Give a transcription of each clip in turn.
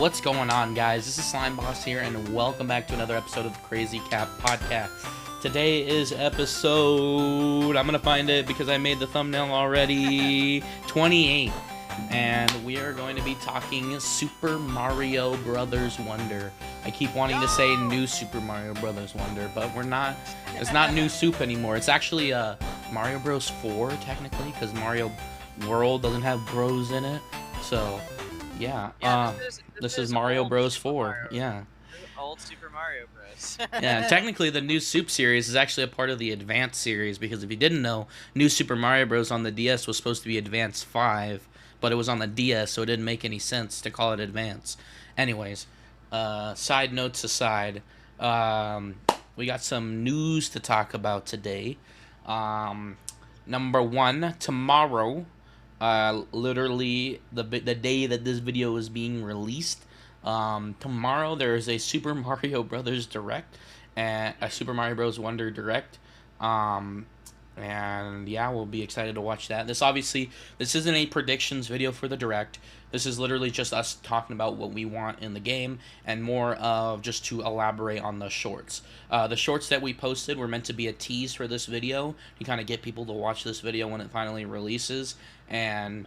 What's going on, guys? This is Slime Boss here, and welcome back to another episode of the Crazy Cat Podcast. Today is episode, I'm gonna find it because I made the thumbnail already, 28. And we are going to be talking Super Mario Brothers Wonder. I keep wanting to say New Super Mario Brothers Wonder, but it's not New Soup anymore. It's actually Mario Bros 4, technically, because Mario World doesn't have bros in it. So, yeah. This is Mario Bros 4. Mario. Yeah. Old Super Mario Bros. Yeah, technically the New Soup series is actually a part of the Advance series, because if you didn't know, New Super Mario Bros on the DS was supposed to be Advance 5, but it was on the DS, so it didn't make any sense to call it Advance. Anyways, side notes aside, we got some news to talk about today. Number one, tomorrow, literally the day that this video is being released, tomorrow there is a Super Mario Brothers Direct and a Super Mario Bros. Wonder Direct. And yeah, we'll be excited to watch that. This isn't a predictions video for the Direct. This is literally just us talking about what we want in the game, and more of just to elaborate on the shorts. The shorts that we posted were meant to be a tease for this video, to kind of get people to watch this video when it finally releases. And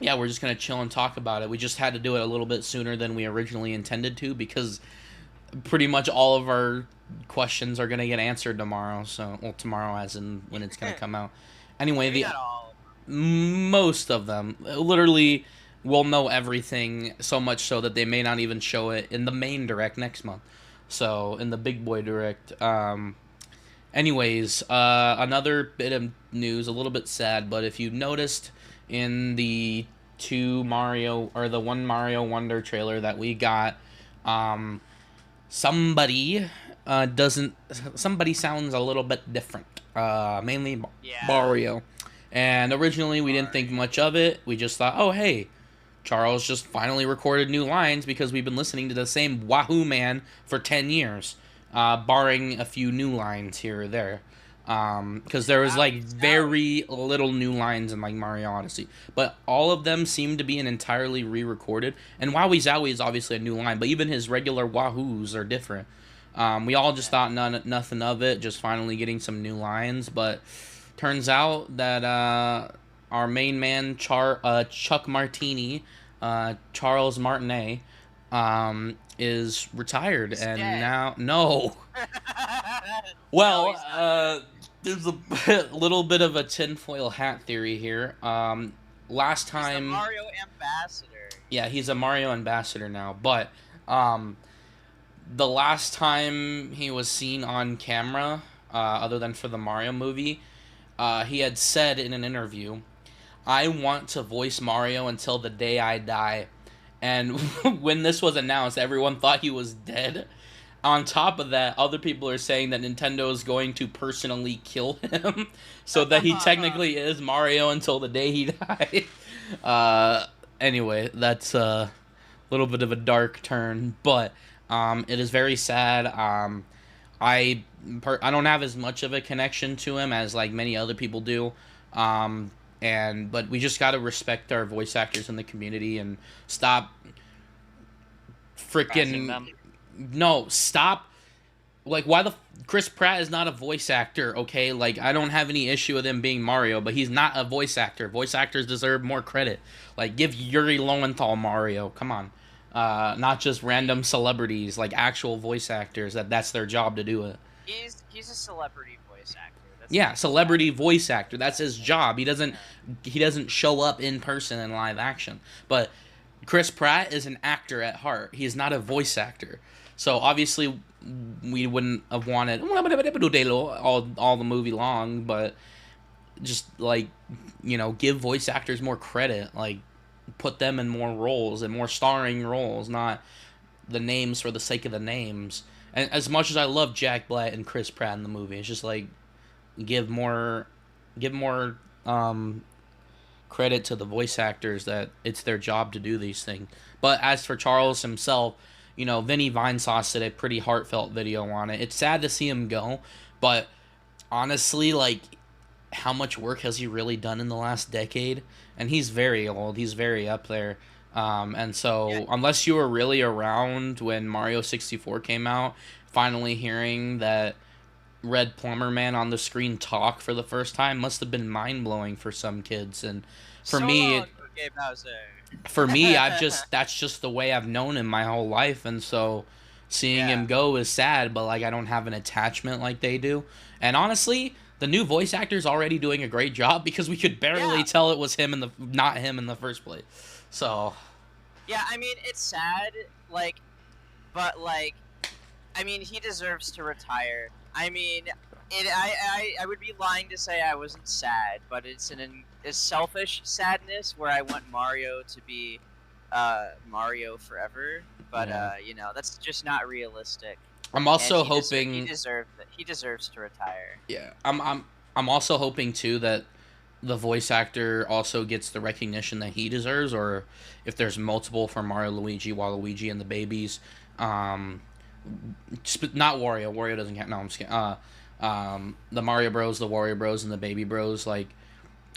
yeah, we're just going to chill and talk about it. We just had to do it a little bit sooner than we originally intended to, because pretty much all of our questions are going to get answered tomorrow. So, well, tomorrow as in when it's going to come out. Anyway, most of them. Literally, we'll know everything, so much so that they may not even show it in the main Direct next month. So, in the Big Boy Direct. Anyways, another bit of news, a little bit sad, but if you noticed in the one Mario Wonder trailer that we got, somebody sounds a little bit different, mainly Mario. And originally we didn't think much of it. We just thought, oh hey, Charles just finally recorded new lines, because we've been listening to the same Wahoo Man for 10 years, barring a few new lines here or there. Because there was like very little new lines in like Mario Odyssey, but all of them seem to be entirely re-recorded. And Wowie Zowie is obviously a new line, but even his regular Wahoos are different. We all just thought nothing of it, just finally getting some new lines, but turns out that our main man Chuck Martini, Charles Martinet, is retired, and now well, there's a little bit of a tinfoil hat theory here. Last time, he's a Mario ambassador. Yeah, he's a Mario ambassador now, but the last time he was seen on camera, other than for the Mario movie, he had said in an interview, "I want to voice Mario until the day I die." And when this was announced, everyone thought he was dead. On top of that, other people are saying that Nintendo is going to personally kill him, so that he technically is Mario until the day he dies. Anyway, that's a little bit of a dark turn, but it is very sad. I don't have as much of a connection to him as like many other people do, but we just gotta respect our voice actors in the community and stop stop. Like, why Chris Pratt is not a voice actor, okay? Like, I don't have any issue with him being Mario, but he's not a voice actor. Voice actors deserve more credit. Like, give Yuri Lowenthal Mario. Come on. Not just random celebrities, like actual voice actors. That's their job to do it. He's a celebrity voice actor. Celebrity voice actor. That's his job. He doesn't show up in person in live action. But Chris Pratt is an actor at heart. He is not a voice actor. So obviously we wouldn't have wanted all the movie long, but just like, give voice actors more credit. Like, put them in more roles and more starring roles, not the names for the sake of the names. And as much as I love Jack Black and Chris Pratt in the movie, it's just like, give more credit to the voice actors, that it's their job to do these things. But as for Charles himself, Vinny Vinesauce did a pretty heartfelt video on it. It's sad to see him go, but honestly, like, how much work has he really done in the last decade? And he's very old. He's very up there. And Yeah. so, unless you were really around when Mario 64 came out, finally hearing that Red Plumber Man on the screen talk for the first time must have been mind blowing for some kids. And for So me, long, okay, Bowser. I've just that's just the way I've known him my whole life, and so seeing Yeah. him go is sad. But like I don't have an attachment like they do. And honestly, the new voice actor is already doing a great job because we could barely Yeah. tell it was him in the not him in the first place. So Yeah, I mean, it's sad, like, but, like, I mean, he deserves to retire. I mean, I would be lying to say I wasn't sad, but it's a selfish sadness where I want Mario to be Mario forever. But yeah, that's just not realistic. I'm And also he hoping. deserves it. He deserves to retire. Yeah, I'm also hoping too that the voice actor also gets the recognition that he deserves, or if there's multiple for Mario, Luigi, Waluigi, and the babies. Um, not Wario. Wario doesn't count. No, I'm just kidding. The Mario Bros, the Wario Bros, and the Baby Bros. Like,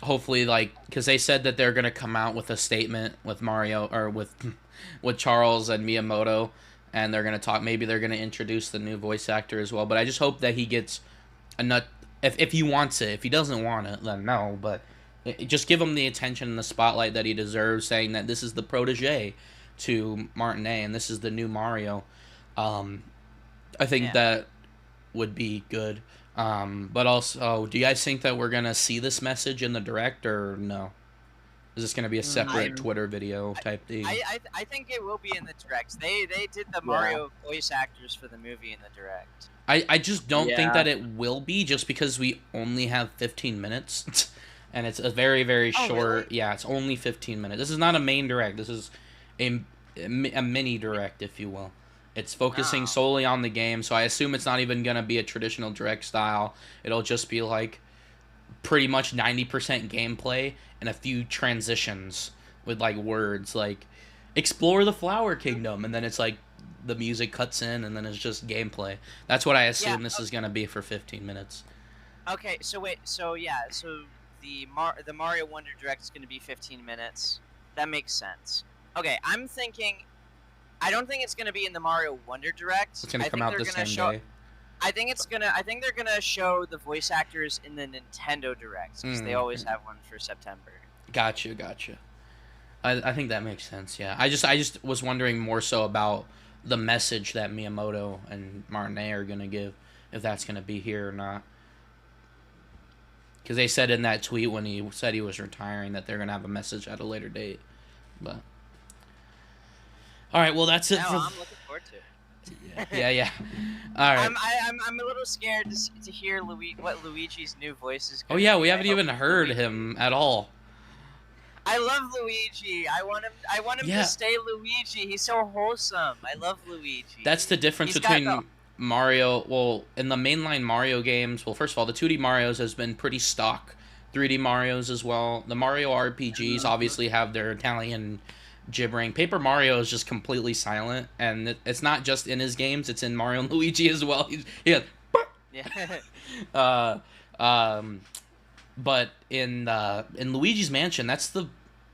hopefully, like, because they said that they're gonna come out with a statement with Mario or with with Charles and Miyamoto, and they're gonna talk. Maybe they're gonna introduce the new voice actor as well. But I just hope that he gets a nut if he wants it. If he doesn't want it, then no. But just give him the attention and the spotlight that he deserves. Saying that this is the protege to Martinet and this is the new Mario. Um, I think Yeah. that would be good. But also, do you guys think that we're gonna see this message in the direct or no? Is this gonna be a I separate Twitter video type thing? I think it will be in the direct. They did the Yeah. Mario voice actors for the movie in the direct. I just don't think Yeah. that it will be just because we only have 15 minutes. And it's a very, very Oh, short. really? Yeah, it's only 15 minutes. This is not a main direct. This is a mini direct, if you will. It's focusing Oh. solely on the game, so I assume it's not even going to be a traditional direct style. It'll just be like pretty much 90% gameplay and a few transitions with like words like explore the flower kingdom, and then it's like the music cuts in and then it's just gameplay. That's what I assume Yeah. this is going to be for 15 minutes. Okay. So wait. So yeah. So the Mario Wonder Direct is going to be 15 minutes. That makes sense. Okay. I'm thinking. I don't think it's going to be in the Mario Wonder Direct. It's going I to come think out they're the gonna same show. day. I think it's gonna. I think they're gonna show the voice actors in the Nintendo Directs because they always have one for September. Gotcha. I think that makes sense. Yeah. I just was wondering more so about the message that Miyamoto and Martinet are gonna give, if that's gonna be here or not. Because they said in that tweet when he said he was retiring that they're gonna have a message at a later date. But all right, well that's it No, for. I'm looking forward to it. Yeah. All right. I'm a little scared to hear what Luigi's new voice is. Oh Gonna yeah, be. we I haven't hope even it's heard Luigi. him at all. I love Luigi. I want him. I want him Yeah. to stay Luigi. He's so wholesome. I love Luigi. That's the difference He's got between the- Mario. Well, in the mainline Mario games, well, first of all, the 2D Mario's has been pretty stock. 3D Mario's as well. The Mario RPGs obviously have their Italian gibbering. Paper Mario is just completely silent, and it's not just in his games; it's in Mario and Luigi as well. He Yeah. uh, um, but in Luigi's Mansion, that's the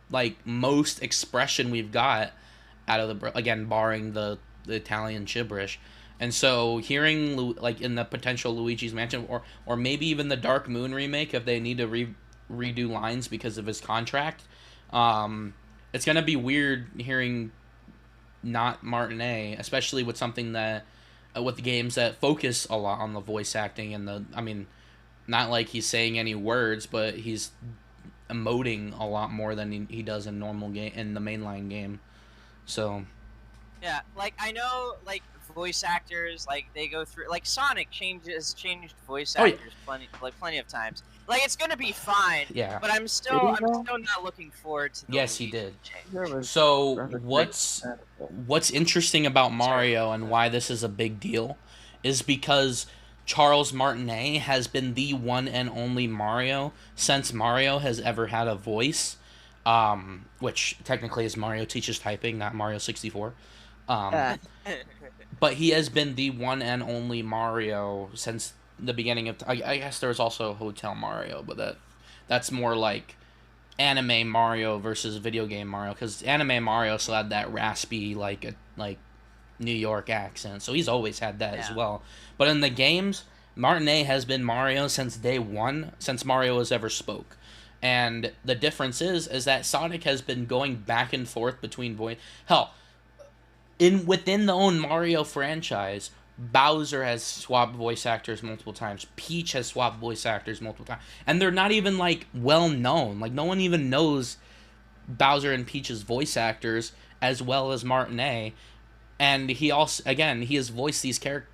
like most expression we've got out of the again, barring the Italian gibberish. And so hearing like in the potential Luigi's Mansion or maybe even the Dark Moon remake if they need to redo lines because of his contract, it's gonna be weird hearing not Martinet, especially with something that with the games that focus a lot on the voice acting and I mean, not like he's saying any words, but he's emoting a lot more than he does in normal game in the mainline game. So Yeah, like I know, like voice actors, like they go through, like Sonic changed voice Oh, yeah. actors plenty of times. Like it's gonna be fine, yeah. but I'm Did still he I'm though? still not looking forward to. The Yes, he Luigi did. change. There was So rather great what's benefit. what's interesting about Mario and why this is a big deal is because Charles Martinet has been the one and only Mario since Mario has ever had a voice, which technically is Mario Teaches Typing, not Mario 64. But he has been the one and only Mario since the beginning of. I guess there was also Hotel Mario, but that's more like anime Mario versus video game Mario, because anime Mario still had that raspy like New York accent, so he's always had that as Yeah. well. But in the games, Martinet has been Mario since day one, since Mario has ever spoke. And the difference is that Sonic has been going back and forth between voice. Hell, in within the own Mario franchise, Bowser has swapped voice actors multiple times. Peach has swapped voice actors multiple times, and they're not even like well known. Like no one even knows Bowser and Peach's voice actors as well as Martinet. And he also, again, he has voiced these characters,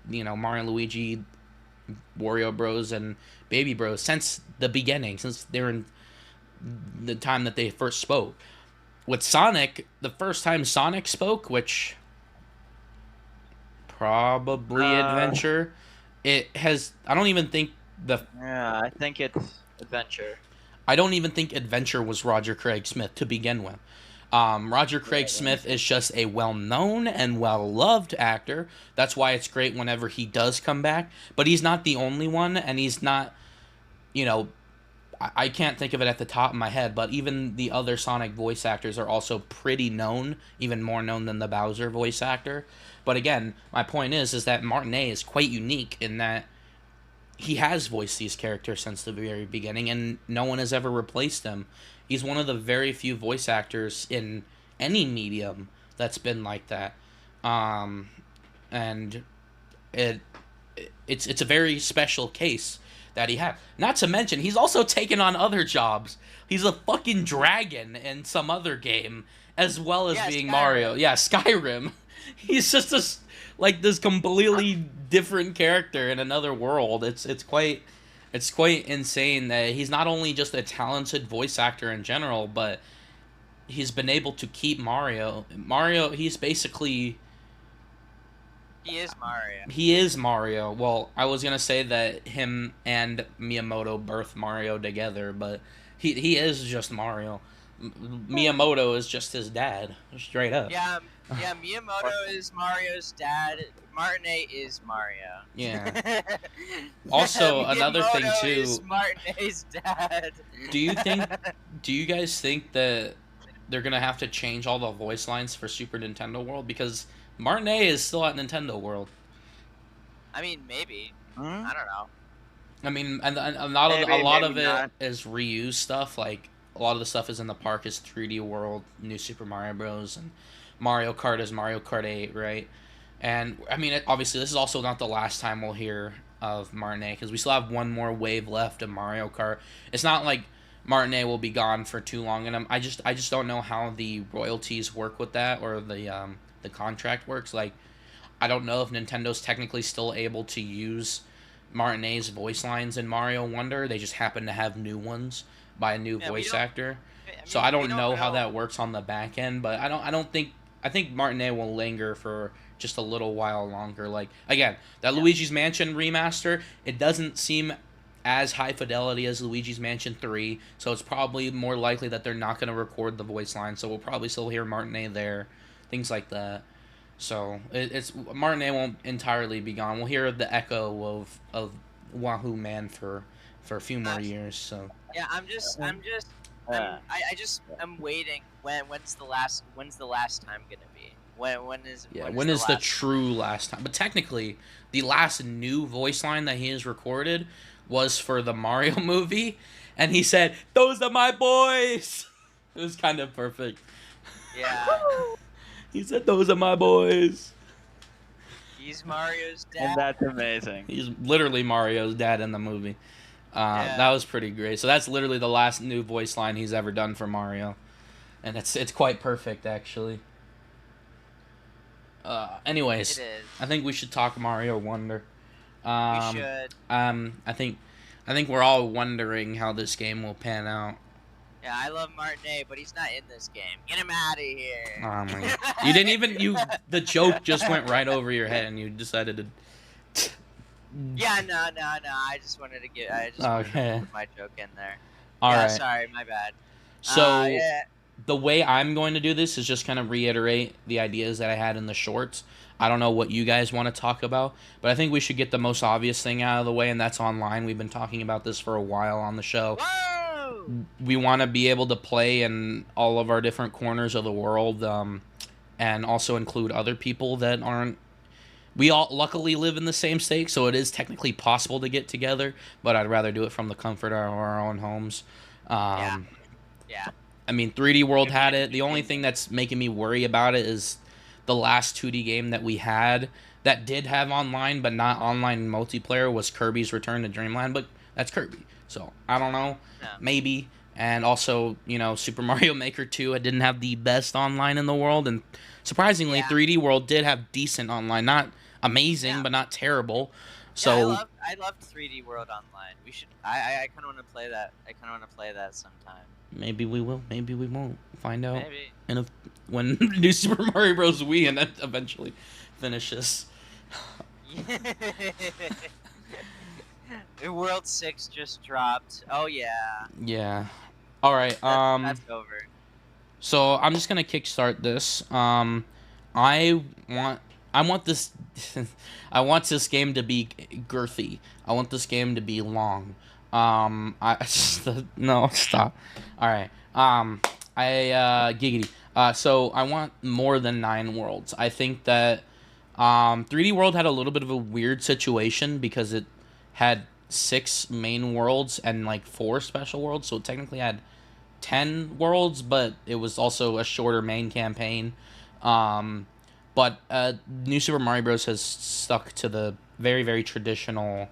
Mario, Luigi, Wario Bros, and Baby Bros since the beginning, since they were in the time that they first spoke. With Sonic, the first time Sonic spoke, which probably Adventure, it has. I don't even think the. Yeah, I think it's Adventure. I don't even think Adventure was Roger Craig Smith to begin with. Roger Craig Smith is just a well-known and well-loved actor. That's why it's great whenever he does come back. But he's not the only one, and he's not, I can't think of it at the top of my head, but even the other Sonic voice actors are also pretty known, even more known than the Bowser voice actor. But again, my point is that Martinet is quite unique in that he has voiced these characters since the very beginning, and no one has ever replaced him. He's one of the very few voice actors in any medium that's been like that, and it's a very special case that he had. Not to mention, he's also taken on other jobs. He's a fucking dragon in some other game, as well as being Skyrim. Mario. Yeah, Skyrim. He's just this completely different character in another world. It's quite insane that he's not only just a talented voice actor in general, but he's been able to keep Mario. He's basically. He is Mario. He is Mario. Well, I was gonna say that him and Miyamoto birthed Mario together, but he is just Mario. Miyamoto is just his dad, straight up. Yeah, Miyamoto is Mario's dad. Martinet is Mario. Yeah. Also, another thing Miyamoto too. is Martinet's dad. Do you guys think that they're gonna have to change all the voice lines for Super Nintendo World, because Martinet is still at Nintendo World? I mean, maybe. Hmm? I don't know. I mean, and a Maybe, lot maybe of it not. is reused stuff. Like a lot of the stuff is in the park is 3D World, New Super Mario Bros, and Mario Kart is Mario Kart 8, right? And I mean, obviously, this is also not the last time we'll hear of Martinet, because we still have one more wave left of Mario Kart. It's not like Martinet will be gone for too long, and I just don't know how the royalties work with that, or the contract works. Like, I don't know if Nintendo's technically still able to use Martinet's voice lines in Mario Wonder. They just happen to have new ones by a new Yeah, we voice don't- actor. I So mean, I we don't know how that works on the back end, but I think Martinet will linger for just a little while longer. Like, again, that Luigi's Mansion remaster, it doesn't seem as high fidelity as Luigi's Mansion 3, so it's probably more likely that they're not going to record the voice line, so we'll probably still hear Martinet there, things like that. So it's Martinet won't entirely be gone. We'll hear the echo of Wahoo Man for a few more years. So Yeah, I'm waiting. When's the last time gonna be? When is the true last time? But technically, the last new voice line that he has recorded was for the Mario movie, and he said, "Those are my boys." It was kind of perfect. Yeah. He said, "Those are my boys." He's Mario's dad. And that's amazing. He's literally Mario's dad in the movie. Yeah. That was pretty great. So that's literally the last new voice line he's ever done for Mario, and it's quite perfect actually. Anyways, It is. I think we should talk Mario Wonder. We should. I think we're all wondering how this game will pan out. Yeah, I love Martinet, but he's not in this game. Get him out of here. Oh my god! You didn't even the joke just went right over your head, and you decided to. Yeah, no. I just wanted to Okay. put my joke in there. All yeah, right. sorry, my bad. So Yeah. the way I'm going to do this is just kind of reiterate the ideas that I had in the shorts. I don't know what you guys want to talk about, but I think we should get the most obvious thing out of the way, and that's online. We've been talking about this for a while on the show. Whoa! we want to be able to play in all of our different corners of the world, and also include other people that aren't. We all luckily live in the same state, so it is technically possible to get together. But I'd rather do it from the comfort of our own homes. Yeah. Um, Yeah. I mean, 3D World I had mean, it. The only thing that's making me worry about it is the last 2D game that we had that did have online, but not online multiplayer, was Kirby's Return to Dreamland. But that's Kirby, so I don't know. No. Maybe. And also, Super Mario Maker 2, it didn't have the best online in the world, and surprisingly, Yeah. 3D World did have decent online. Not amazing, Yeah. but not terrible. Yeah, So I loved 3D World Online. We should. I kind of want to play that. I kind of want to play that sometime. maybe we will, maybe we won't. Find out Maybe. when New Super Mario Bros. Wii and then eventually finishes. World 6 just dropped. Oh yeah. Yeah. All right. That's over. So I'm just gonna kickstart this. I want this. I want this game to be girthy. I want this game to be long. No, stop. All right. Giggity. So I want more than 9 worlds. I think that 3D World had a little bit of a weird situation because it had 6 main worlds and like 4 special worlds, so it technically had 10 worlds, but it was also a shorter main campaign. But New Super Mario Bros. Has stuck to the very, very traditional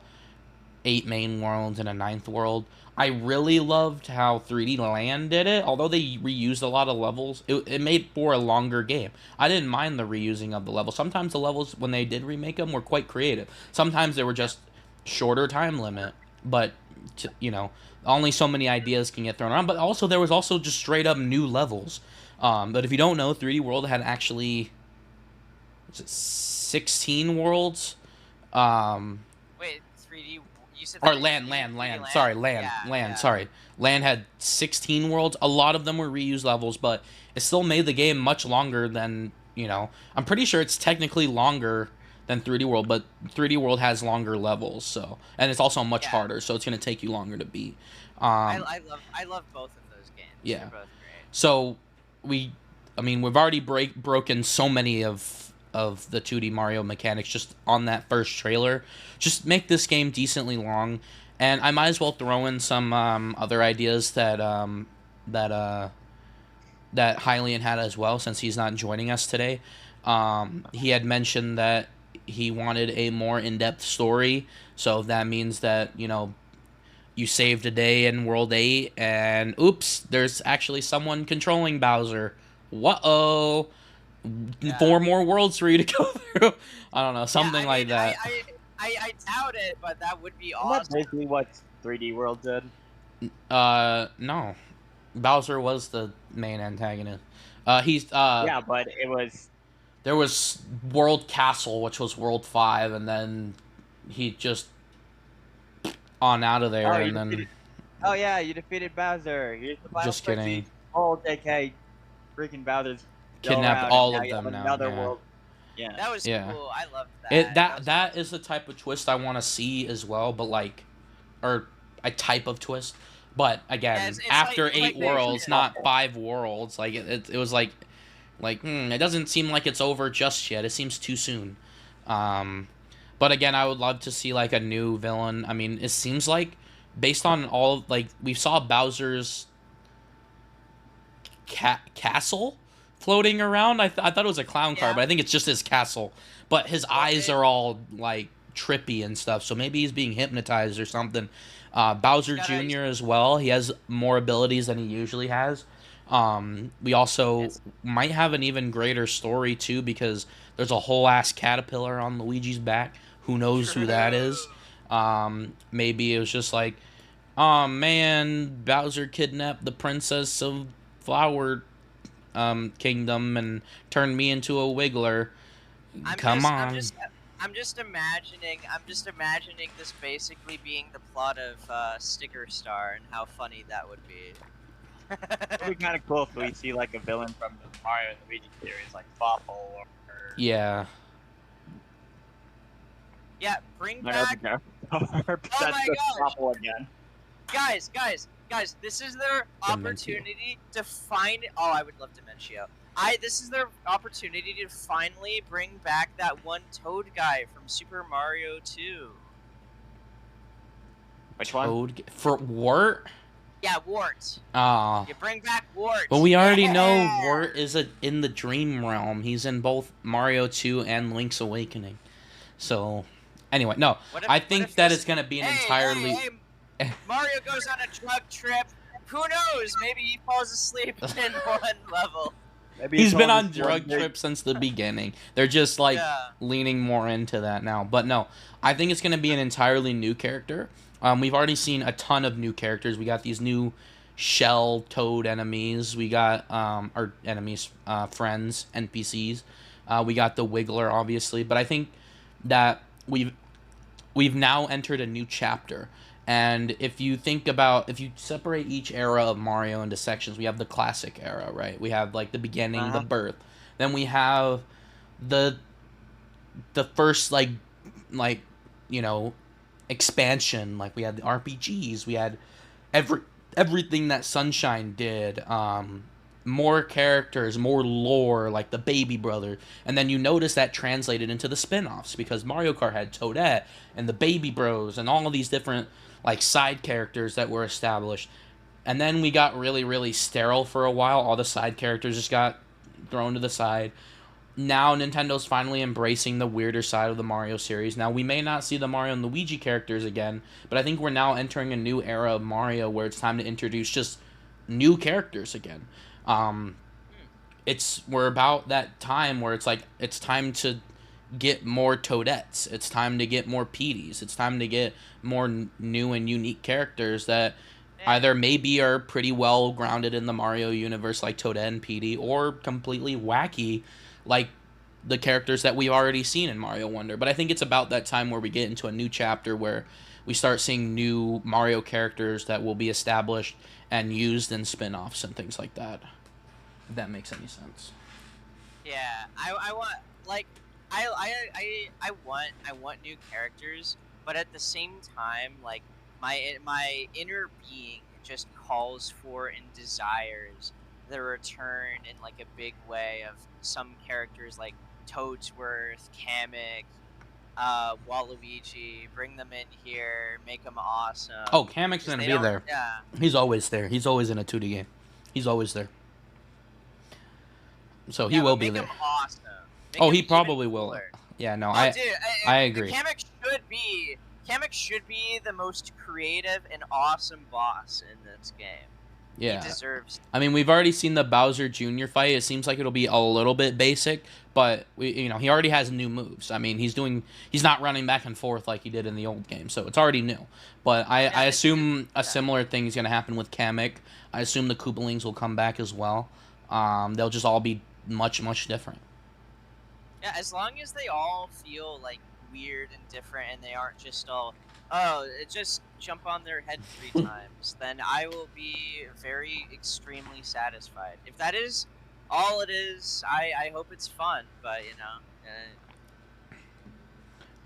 8 main worlds and a 9th world. I really loved how 3D Land did it. Although they reused a lot of levels, it made for a longer game. I didn't mind the reusing of the levels. Sometimes the levels, when they did remake them, were quite creative. Sometimes they were just shorter time limit, but only so many ideas can get thrown around. But also there was also just straight up new levels. But if you don't know, 3D World had actually 16 worlds. Wait, 3D. You said. Or that- land. 3D Sorry, Yeah, land. yeah. Sorry, land had 16 worlds. A lot of them were reused levels, but it still made the game much longer than I'm pretty sure it's technically longer than 3D World, but 3D World has longer levels. So, and it's also much harder, so it's gonna take you longer to beat. I love both of those games. Yeah. They're both great. So we've already broken so many of the 2D Mario mechanics just on that first trailer. Just make this game decently long, and I might as well throw in some other ideas that Hylian had as well, since he's not joining us today. He had mentioned that he wanted a more in-depth story, so that means that you saved a day in World 8, and oops, there's actually someone controlling Bowser. Whoa! Yeah. 4 more worlds for you to go through. I don't know, something Yeah, like that. I doubt it, but that would be Isn't that awesome. basically what 3D World did? No. Bowser was the main antagonist. He's Yeah, but it was. There was World Castle, which was World 5, and then he just on out of there, Oh, you and then defeated- Oh yeah, you defeated Bowser. Here's the final Just kidding. Oh, JK, freaking Bowser's go Kidnapped around, all and of you have them now, another yeah. world. Yeah. That was Yeah. cool. I loved that. that is the type of twist I want to see as well, but or a type of twist. But again, Yeah, it's after like 8 they worlds, should- not 5 worlds, it was like it doesn't seem like it's over just yet. It seems too soon. But again, I would love to see like a new villain. I mean, it seems like based on all we saw Bowser's castle floating around. I thought it was a clown car, Yeah. but I think it's just his castle. But his eyes are all like trippy and stuff, so maybe he's being hypnotized or something. Bowser Gotta- Jr. as well. He has more abilities than he usually has. We also Yes. might have an even greater story too, because there's a whole ass caterpillar on Luigi's back. Who knows who that is? Maybe it was just like, oh man, Bowser kidnapped the princess of Flower Kingdom and turned me into a Wiggler. Come on. I'm just imagining this basically being the plot of Sticker Star and how funny that would be. It'd be kind of cool if we see like a villain from the Mario and Luigi series, like Fopple or. Yeah. Yeah, bring No, back no, no. That's my just gosh. Fopple again. guys. guys, this is their Dementio. opportunity to find. Oh, I would love Dementio. This is their opportunity to finally bring back that one Toad guy from Super Mario 2. Which one? Toad for Wart. Yeah, Wart. Ah. You bring back Wart. But we already know Yeah! Wart is in the Dream Realm. He's in both Mario 2 and Link's Awakening. So, anyway, no. I think that it's going to be an entirely... Hey, Mario goes on a drug trip. Who knows? Maybe he falls asleep in one level. Maybe He's it's been all on just drug one big- trips since the beginning. They're just, like, leaning more into that now. But no, I think it's going to be an entirely new character. We've already seen a ton of new characters. We got these new shell Toad enemies. We got our enemies, friends, NPCs. We got the Wiggler, obviously. But I think that we've now entered a new chapter. And if you separate each era of Mario into sections, we have the classic era, right? We have like the beginning, the birth. Then we have the first like you know, expansion. Like we had the RPGs, we had everything that Sunshine did, more characters, more lore, like the baby brother. And then you notice that translated into the spin-offs, because Mario Kart had Toadette and the baby bros and all of these different like side characters that were established. And then we got really, really sterile for a while. All the side characters just got thrown to the side. Now Nintendo's finally embracing the weirder side of the Mario series. Now, we may not see the Mario and Luigi characters again, but I think we're now entering a new era of Mario where it's time to introduce just new characters again. We're about that time where it's like, it's time to get more Toadettes. It's time to get more Peaties. It's time to get more new and unique characters that either maybe are pretty well grounded in the Mario universe like Toadette and Petey, or completely wacky like the characters that we've already seen in Mario Wonder. But I think it's about that time where we get into a new chapter where we start seeing new Mario characters that will be established and used in spin-offs and things like that. If that makes any sense. Yeah, I want like I want new characters, but at the same time, like my inner being just calls for and desires the return in like a big way of some characters like Toadsworth, Kamek, Waluigi. Bring them in here, make them awesome. Oh, Kamek's gonna be there. Yeah. He's always there. He's always in a 2D game. He's always there. So he will be there. Make him awesome. Oh, he probably will. Yeah, no, I agree. Kamek should be the most creative and awesome boss in this game. Yeah. He deserves. I mean, we've already seen the Bowser Jr. fight. It seems like it'll be a little bit basic, but he already has new moves. I mean, he's not running back and forth like he did in the old game, so it's already new. But I assume a similar thing is going to happen with Kamek. I assume the Koopalings will come back as well. They'll just all be much, much different. Yeah, as long as they all feel like weird and different, and they aren't just all, just jump on their head 3 times, then I will be very extremely satisfied. If that is all it is, I hope it's fun, but you know.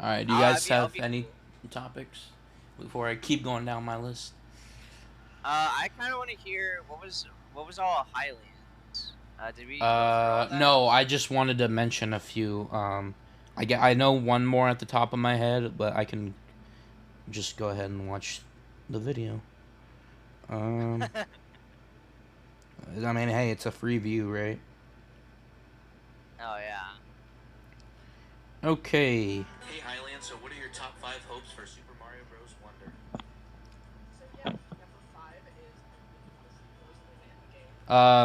All right, do you guys have any topics before I keep going down my list? I kind of want to hear what was all Highlands. Did we? No, I just wanted to mention a few. I know one more at the top of my head, but I can just go ahead and watch the video. I mean, hey, it's a free view, right? Oh yeah. Okay. Hey Highland, so what are your top 5 hopes for Super Mario Bros. Wonder? So yeah, number 5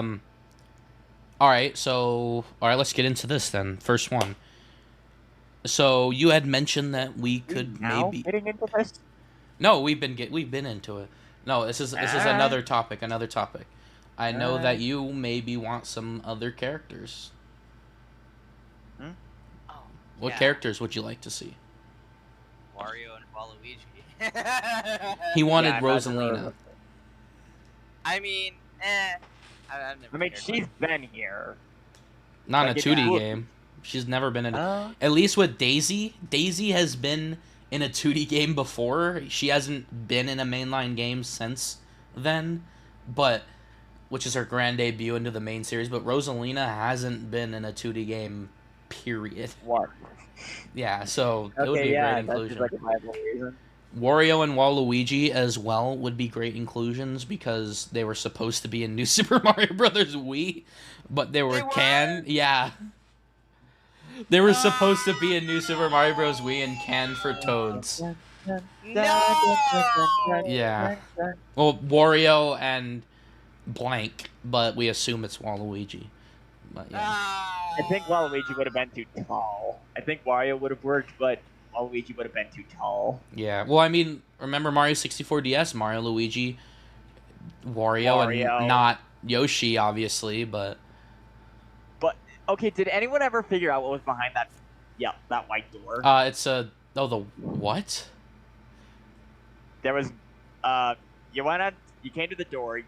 is Alright, let's get into this then. First one. So you had mentioned that we could maybe getting into this. No, we've been into it. No, this is another topic. I know that you maybe want some other characters. Oh. What characters would you like to see? Wario and Waluigi. He wanted Rosalina. I mean, I've never I mean, cared she's about been here. Not in a Like, 2D yeah. game. She's never been in at least with Daisy. Daisy has been in a 2D game before. She hasn't been in a mainline game since then, but which is her grand debut into the main series. But Rosalina hasn't been in a 2D game, period. What? Yeah, so it would Okay, be a great yeah, that's just inclusion. like a viable reason. Wario and Waluigi as well would be great inclusions because they were supposed to be in New Super Mario Brothers Wii, but they were They were? canned. Yeah, they were supposed to be in New Super Mario Bros. Wii and canned for Toads. No. Yeah. Well, Wario and blank, but we assume it's Waluigi. But yeah. I think Waluigi would have been too tall. I think Wario would have worked, but Waluigi would have been too tall. Yeah. Well, I mean, remember Mario 64 DS, Mario, Luigi, Wario, Wario. and not Yoshi, obviously, but But okay, did anyone ever figure out what was behind that? Yeah, that white door. it's a the what? There was, you went on, you came to the door. You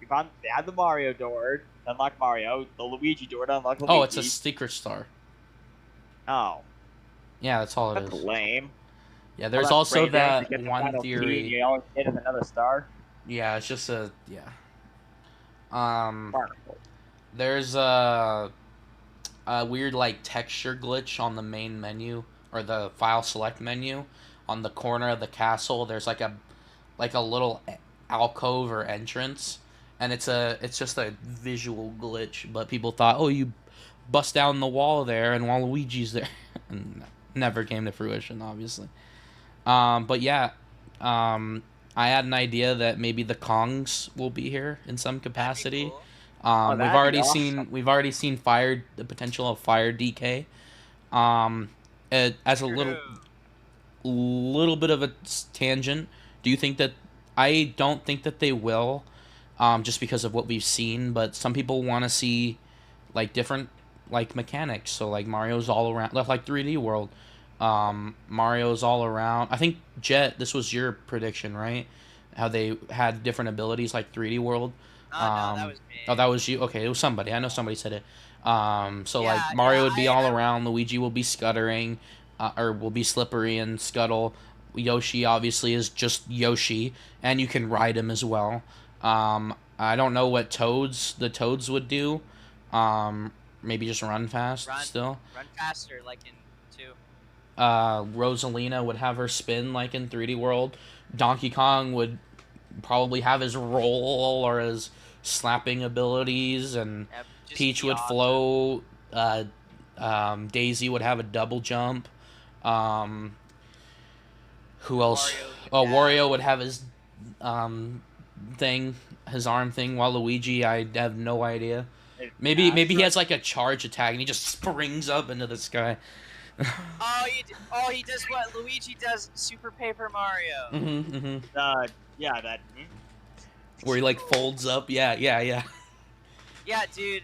found they had the Mario door to unlock Mario, the Luigi door to unlock Luigi. Oh, it's a secret star. Oh, Yeah, that's all it that's is. lame. Yeah, there's All also brain that damage to get the one final key, and theory. you always hit with another star. Yeah, it's just a yeah. Barnacle. There's a weird like texture glitch on the main menu or the file select menu on the corner of the castle. There's like a little alcove or entrance, and it's just a visual glitch. But people thought, oh, you bust down the wall there, and Waluigi's there, and never came to fruition, obviously. But yeah, I had an idea that maybe the Kongs will be here in some capacity. Cool. that'd We've be already awesome. seen the potential of fire DK. As a little bit of a tangent. Do you think that I don't think that they will, just because of what we've seen. But some people want to see like different like mechanics. So like Mario's all around, like 3D World. Mario's all around. I think Jet, this was your prediction, right? How they had different abilities like 3D World. Oh, no, that was me. Oh, that was you. Okay, it was somebody. I know somebody said it. So Yeah, like Mario yeah, would be I- all I- around. Luigi will be scuttering, or will be slippery and scuttle. Yoshi obviously is just Yoshi, and you can ride him as well. I don't know what the Toads would do. Maybe just run fast Run. still. Run faster, like in 2. Rosalina would have her spin like in 3D World. Donkey Kong would probably have his roll or his slapping abilities, and Yep, just Peach be would awesome. flow. Daisy would have a double jump. Who else? Wario would Wario would have his thing, his arm thing. While Luigi, I have no idea. Maybe he has like a charge attack and he just springs up into the sky. He does what Luigi does in Super Paper Mario. Yeah, that. Where he like folds up. Yeah. Yeah, dude,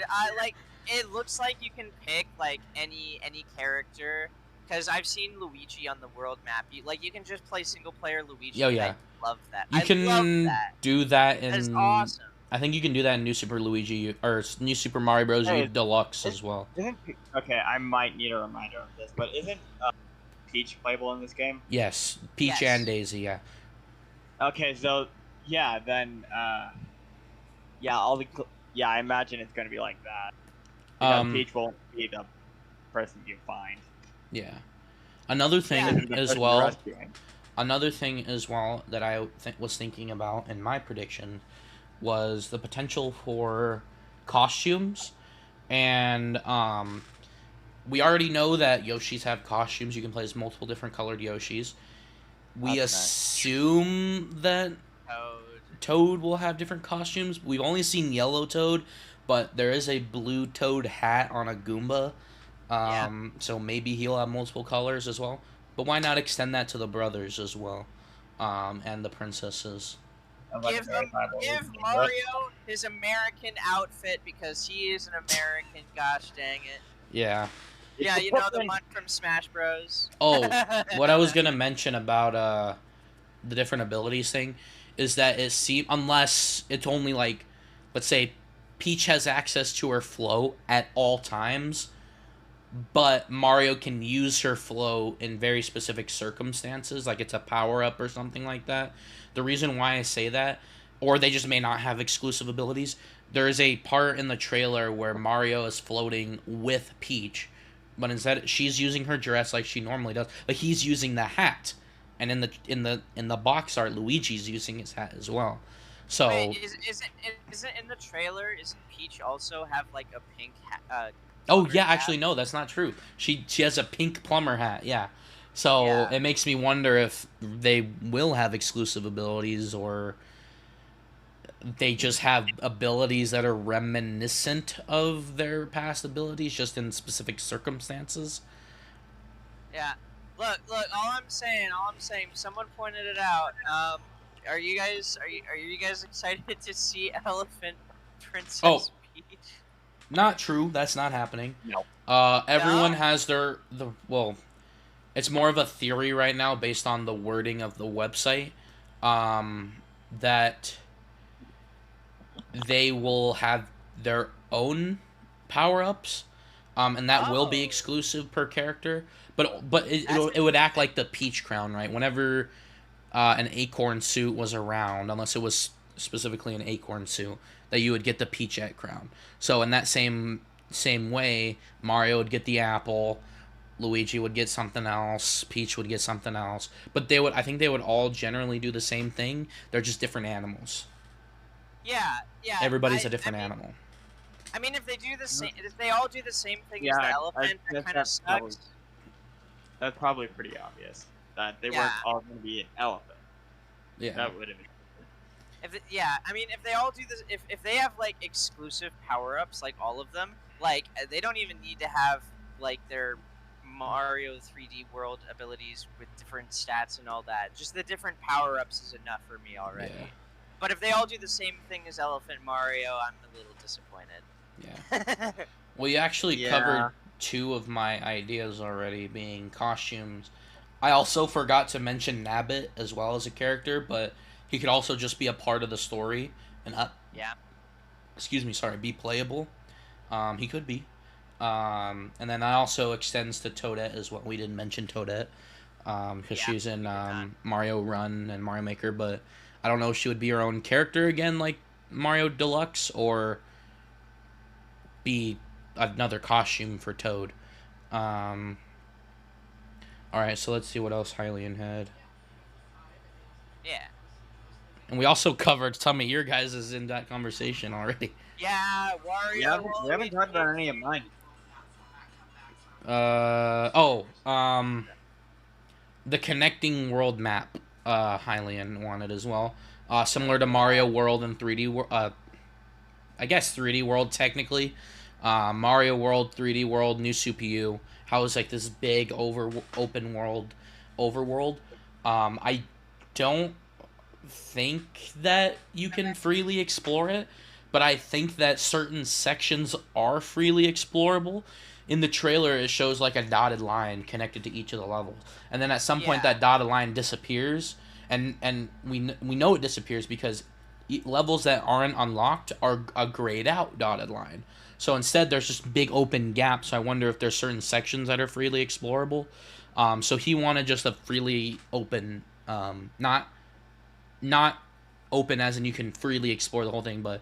I like. It looks like you can pick like any character, because I've seen Luigi on the world map. You can just play single player Luigi. Oh, and yeah. I love that. You I love can that. do that That is in. awesome. I think you can do that in New Super Luigi or New Super Mario Bros. Hey, U Deluxe as well. Okay, I might need a reminder of this, but isn't Peach playable in this game? Yes, Peach Yes. and Daisy. Yeah. Okay, so yeah, then I imagine it's gonna be like that. Because Peach won't be the person you find. Yeah. Another thing Isn't the as person well. rescuing. Another thing as well that I was thinking about in my prediction was the potential for costumes, and we already know that Yoshis have costumes. You can play as multiple different colored Yoshis. We That's nice. assume that Toad will have different costumes. We've only seen yellow Toad, but there is a blue Toad hat on a Goomba. So maybe he'll have multiple colors as well. But why not extend that to the brothers as well, and the princesses? Give Mario his American outfit because he is an American. Gosh dang it! Yeah. Yeah, you know the one from Smash Bros. Oh, what I was gonna mention about the different abilities thing is that unless it's only like, let's say, Peach has access to her float at all times, but Mario can use her flow in very specific circumstances, like it's a power up or something like that. The reason why I say that or they just may not have exclusive abilities. There is a part in the trailer where Mario is floating with Peach, but instead she's using her dress like she normally does, but he's using the hat. And in the box art, Luigi's using his hat as well. Wait, So, is it in the trailer? Isn't Peach also have like a pink oh plumber's yeah, hat? actually no, that's not true. She has a pink plumber hat. Yeah. So Yeah. it makes me wonder if they will have exclusive abilities, or they just have abilities that are reminiscent of their past abilities, just in specific circumstances. Yeah. Look. All I'm saying. Someone pointed it out. Are you guys excited to see Elephant Princess Oh. Peach? Not true. That's not happening. No. Everyone No? has well. It's more of a theory right now based on the wording of the website. That they will have their own power ups, and that will be Oh. exclusive per character. But That's it would act like the Peach Crown, right? Whenever an acorn suit was around, unless it was specifically an acorn suit, that you would get the Peachette crown. So in that same way, Mario would get the apple, Luigi would get something else, Peach would get something else. But I think they would all generally do the same thing. They're just different animals. Yeah. Yeah. Everybody's a different I mean, animal. I mean, if they do the same, if they all do the same thing Yeah, as the I elephant, that guess kind of that's probably- sucks. That's probably pretty obvious that they Yeah. weren't all going to be an elephant. Yeah. That would have been. I mean, if they all do this, if they have like exclusive power ups, like all of them, like they don't even need to have like their Mario 3D World abilities with different stats and all that. Just the different power ups is enough for me already. Yeah. But if they all do the same thing as Elephant Mario, I'm a little disappointed. Yeah. Well, you actually Yeah. covered two of my ideas already, being costumes. I also forgot to mention Nabbit as well as a character, but he could also just be a part of the story and Yeah. be playable. He could be. And then that also extends to Toadette as well. We didn't mention Toadette because Yeah, she's in we did not. Mario Run and Mario Maker, but I don't know if she would be her own character again like Mario Deluxe, or be another costume for Toad. Alright, so let's see what else Hylian had. Yeah. And we also covered some of your guys' in that conversation already. Yeah, Wario. We haven't talked about any of mine. The connecting world map, Hylian wanted as well. Similar to Mario World and 3D World, I guess 3D World technically. Mario World, 3D World, new CPU. How it's like this big open world overworld. I don't think that you can freely explore it, but I think that certain sections are freely explorable. In the trailer, it shows like a dotted line connected to each of the levels, and then at some point Yeah. that dotted line disappears, and we know it disappears because levels that aren't unlocked are a grayed out dotted line. So instead, there's just big open gaps. So I wonder if there's certain sections that are freely explorable. So he wanted just a freely open, not open as in you can freely explore the whole thing, but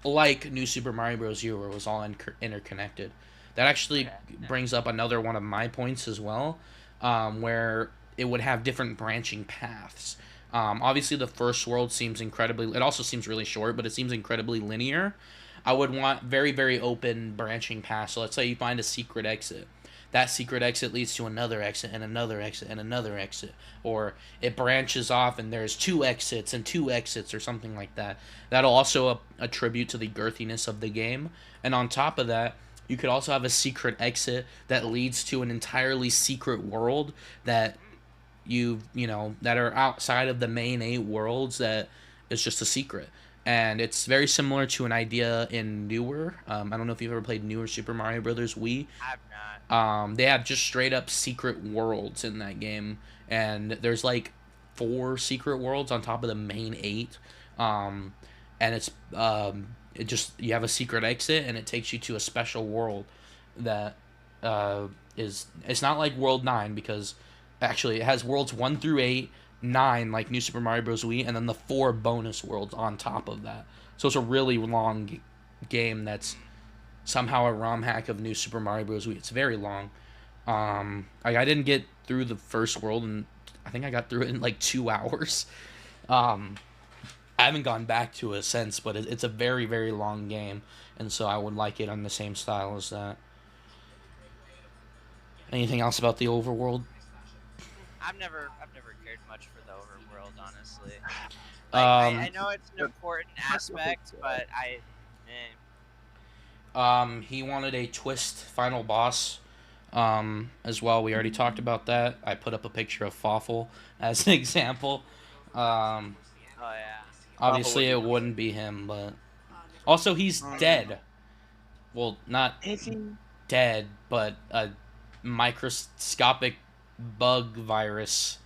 like New Super Mario Bros. U, where it was all interconnected. That actually brings up another one of my points as well, where it would have different branching paths. Obviously, the first world seems incredibly... It also seems really short, but it seems incredibly linear. I would want very, very open branching paths. So let's say you find a secret exit. That secret exit leads to another exit and another exit and another exit. Or it branches off and there's two exits and two exits or something like that. That'll also attribute to the girthiness of the game. And on top of that, you could also have a secret exit that leads to an entirely secret world that that are outside of the main 8 worlds that is just a secret. And it's very similar to an idea in newer. I don't know if you've ever played newer Super Mario Brothers Wii. I've not. They have just straight up secret worlds in that game, and there's like 4 secret worlds on top of the main 8. And it's it just, you have a secret exit and it takes you to a special world that it's not like World 9, because actually it has worlds 1 through 8, 9 like New Super Mario Bros. Wii, and then the 4 bonus worlds on top of that. So it's a really long game that's somehow a ROM hack of New Super Mario Bros. Wii. It's very long. Like I didn't get through the first world, and I think I got through it in like 2 hours. Um, I haven't gone back to it since, but it's a very, very long game, and so I would like it on the same style as that. Anything else about the overworld? I've never cared much for the overworld, honestly. Like, I know it's an important aspect, but He wanted a twist final boss, as well. We already talked about that. I put up a picture of Fawful as an example. Um, oh yeah. Obviously, it wouldn't be him, but also he's dead. Well, not Is he? dead, but a microscopic bug virus.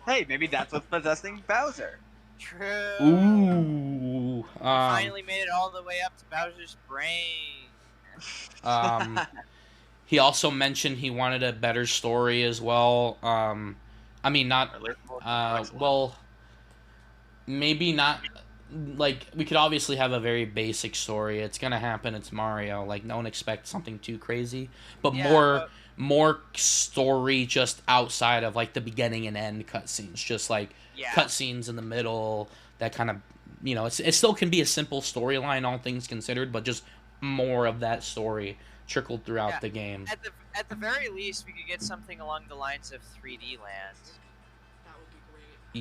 Hey, maybe that's what's possessing Bowser. True. Ooh. Finally made it all the way up to Bowser's brain. He also mentioned he wanted a better story as well. I mean, not. Well, maybe not. Like, we could obviously have a very basic story. It's gonna happen. It's Mario. Like, no one expects something too crazy, but Yeah, more story just outside of like the beginning and end cutscenes. Just like Yeah. cutscenes in the middle. That kind of, it still can be a simple storyline, all things considered, but just more of that story trickled throughout Yeah. the game. At the very least, we could get something along the lines of 3D Land,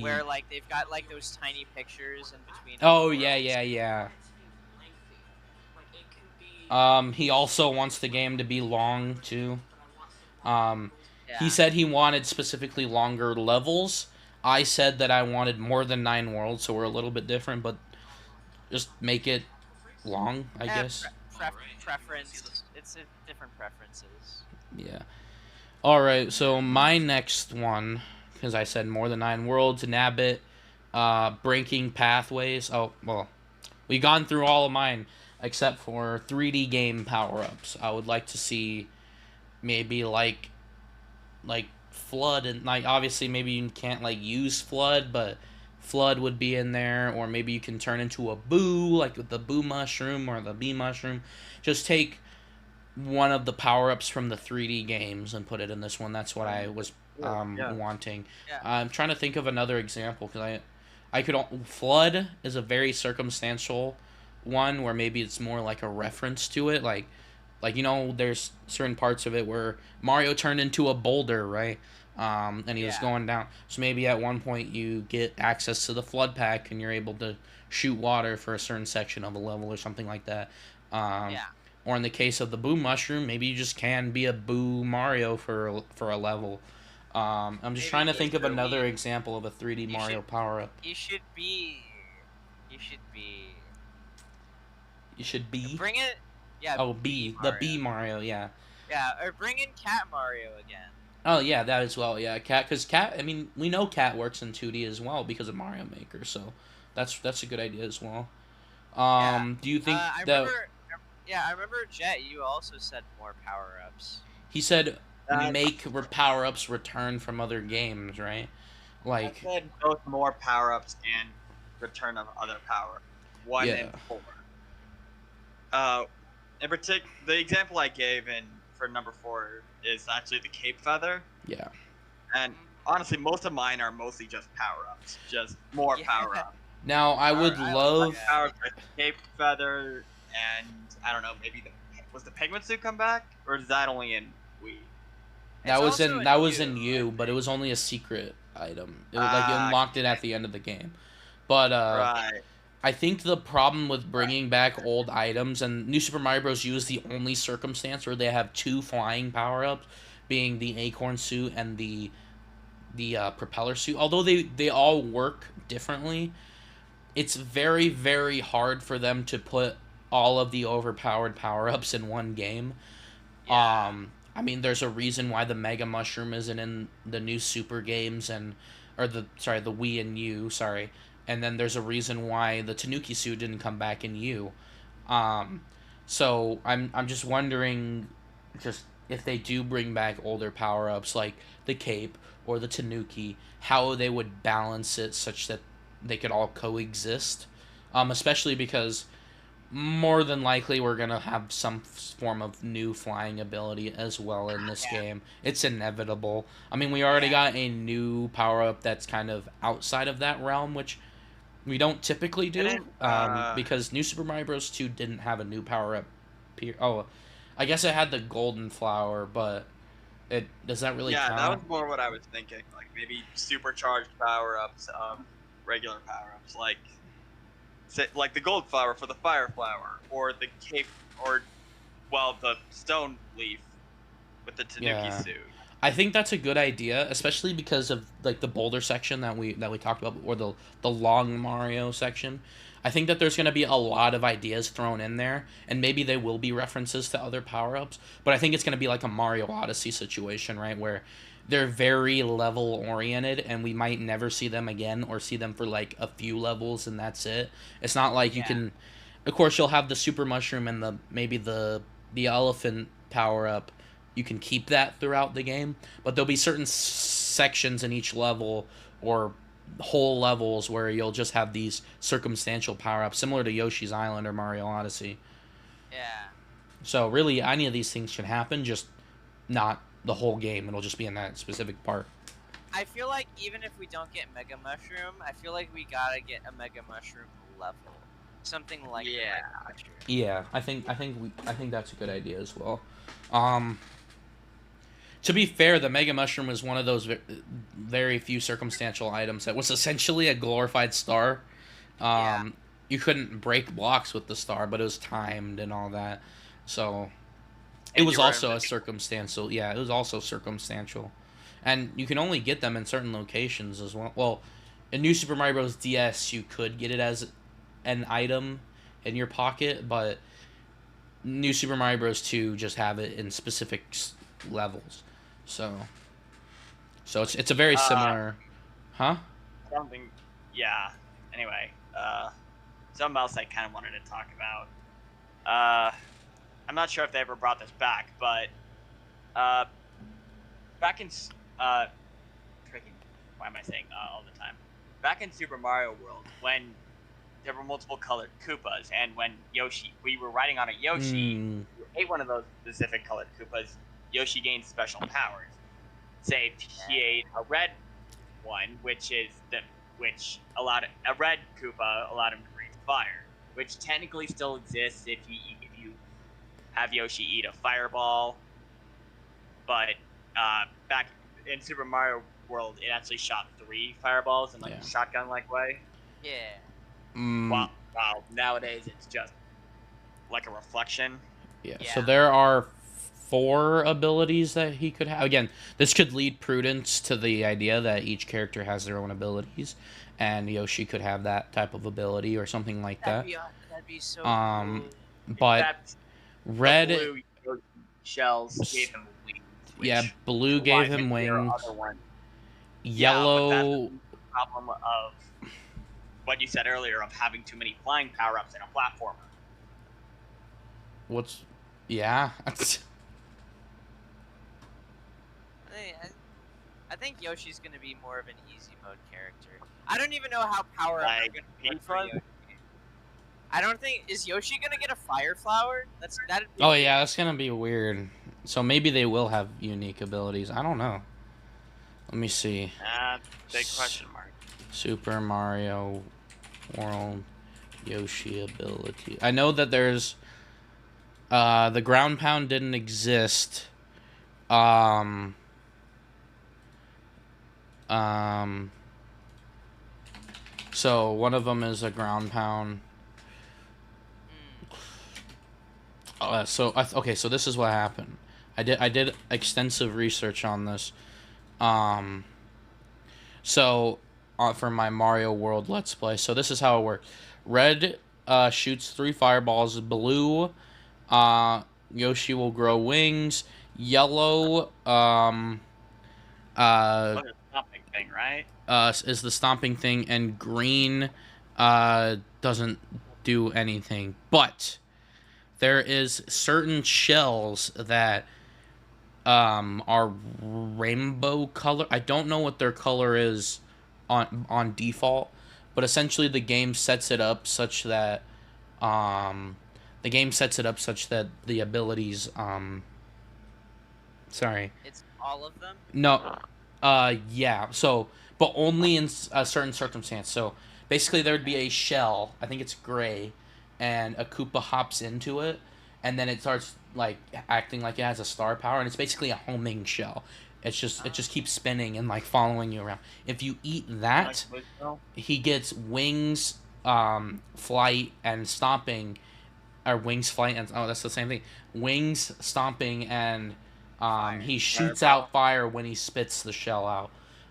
where like they've got like those tiny pictures in between. Oh the yeah, worlds. yeah. He also wants the game to be long too. Yeah. He said he wanted specifically longer levels. I said that I wanted more than 9 worlds, so we're a little bit different, but just make it long, I guess. Preference. It's different preferences. Yeah. All right. So my next one, because I said more than 9 worlds, Nabbit, breaking pathways. Oh well, we've gone through all of mine except for 3D game power ups. I would like to see maybe like flood, and like obviously maybe you can't like use flood, but flood would be in there, or maybe you can turn into a boo like with the boo mushroom or the bee mushroom. Just take one of the power ups from the 3D games and put it in this one. That's what I was wanting. Yeah. I'm trying to think of another example because I could flood is a very circumstantial one where maybe it's more like a reference to it, like there's certain parts of it where Mario turned into a boulder, right? And he was going down. So maybe at one point you get access to the flood pack and you're able to shoot water for a certain section of a level or something like that. Or in the case of the Boo Mushroom, maybe you just can be a Boo Mario for a level. I'm just trying to think of another example of a 3D Mario power-up. You should be. You should be. Bring it. Yeah. Oh, B. The B Mario, yeah. Yeah, or bring in Cat Mario again. Oh, yeah, that as well, yeah. Cat, because Cat, I mean, we know Cat works in 2D as well because of Mario Maker, so that's a good idea as well. Do you think I remember, Jet, you also said more power-ups. He said make power-ups return from other games, right? Like, I said both more power-ups and return of other power. 1 and 4. In particular, the example I gave for number 4 is actually the cape feather. Yeah. And honestly, most of mine are mostly just power-ups, just more power-ups. Now, I would love power-ups like cape feather, and I don't know, maybe was the penguin suit come back, or is that only in Wii? That was in U, but it was only a secret item. It was like you unlocked it at the end of the game. But right. I think the problem with bringing back old items, and New Super Mario Bros. U is the only circumstance where they have 2 flying power-ups, being the acorn suit and the propeller suit. Although they all work differently, it's very, very hard for them to put all of the overpowered power-ups in one game. Yeah. I mean, there's a reason why the Mega Mushroom isn't in the new Super games, the Wii and U, sorry. And then there's a reason why the Tanuki suit didn't come back in U. So I'm just wondering, just if they do bring back older power-ups like the cape or the Tanuki, how they would balance it such that they could all coexist. Especially because more than likely we're gonna have some form of new flying ability as well in this game. It's inevitable. I mean, we already got a new power up that's kind of outside of that realm, which we don't typically do, because New Super Mario Bros. 2 didn't have a new power up. Oh, I guess it had the golden flower, but it does that really Yeah, count? that was more what I was thinking. Like maybe supercharged power ups of regular power ups, like like the gold flower for the fire flower, or the cape, or the stone leaf with the Tanuki Yeah. suit. I think that's a good idea, especially because of like the boulder section that we talked about, or the long Mario section. I think that there's going to be a lot of ideas thrown in there, and maybe they will be references to other power ups. But I think it's going to be like a Mario Odyssey situation, right, where they're very level oriented, and we might never see them again, or see them for like a few levels, and that's it. It's not like you can. Of course, you'll have the super mushroom and the elephant power up. You can keep that throughout the game, but there'll be certain sections in each level or whole levels where you'll just have these circumstantial power-ups, similar to Yoshi's Island or Mario Odyssey. Yeah. So really, any of these things can happen, just not the whole game. It'll just be in that specific part. I feel like even if we don't get Mega Mushroom, I feel like we gotta get a Mega Mushroom level. Something like the Mega Mushroom. Yeah, I think that's a good idea as well. To be fair, the Mega Mushroom was one of those very few circumstantial items that was essentially a glorified star. You couldn't break blocks with the star, but it was timed and all that. So it was also a circumstantial. Yeah, it was also circumstantial. And you can only get them in certain locations as well. Well, in New Super Mario Bros. DS, you could get it as an item in your pocket, but New Super Mario Bros. 2 just have it in specific levels. So it's a very similar, huh? Something, yeah. Anyway, something else I kind of wanted to talk about. I'm not sure if they ever brought this back, but back in why am I saying all the time? Back in Super Mario World, when there were multiple colored Koopas, and when we were riding on a Yoshi, you ate one of those specific colored Koopas, Yoshi gained special powers. Say if he ate a red one, which allowed a red Koopa allowed him to breathe fire, which technically still exists if you have Yoshi eat a fireball. But back in Super Mario World, it actually shot 3 fireballs in a shotgun-like way. Yeah. Wow. Nowadays it's just like a reflection. Yeah. So there are 4 abilities that he could have. Again, this could lead Prudence to the idea that each character has their own abilities, and Yoshi could have that type of ability or something like that. That'd be so cool. But Except red the blue shells gave him wings. blue gave him wings. Yellow. Yeah, but that's the problem of what you said earlier of having too many flying power-ups in a platformer. Yeah. I think Yoshi's gonna be more of an easy mode character. I don't even know how power ups are gonna work for Yoshi. I don't think is Yoshi gonna get a fire flower? That's gonna be weird. So maybe they will have unique abilities. I don't know. Let me see. Big question mark. Super Mario World Yoshi ability. I know that there's the ground pound didn't exist. So one of them is a ground pound. So this is what happened. I did extensive research on this. For my Mario World Let's Play. So this is how it works. Red shoots 3 fireballs. Blue, Yoshi will grow wings. Yellow, Stomping thing, right? Is the stomping thing, and green doesn't do anything. But there is certain shells that are rainbow color. I don't know what their color is on default, but essentially the game sets it up such that the abilities sorry. It's all of them. No. Yeah. So, but only in a certain circumstance. So, basically, there would be a shell. I think it's gray, and a Koopa hops into it, and then it starts like acting like it has a star power, and it's basically a homing shell. It just keeps spinning and like following you around. If you eat that, he gets wings, flight, and stomping, or wings, flight, and oh, that's the same thing. Wings, stomping, and he shoots out fire when he spits the shell out.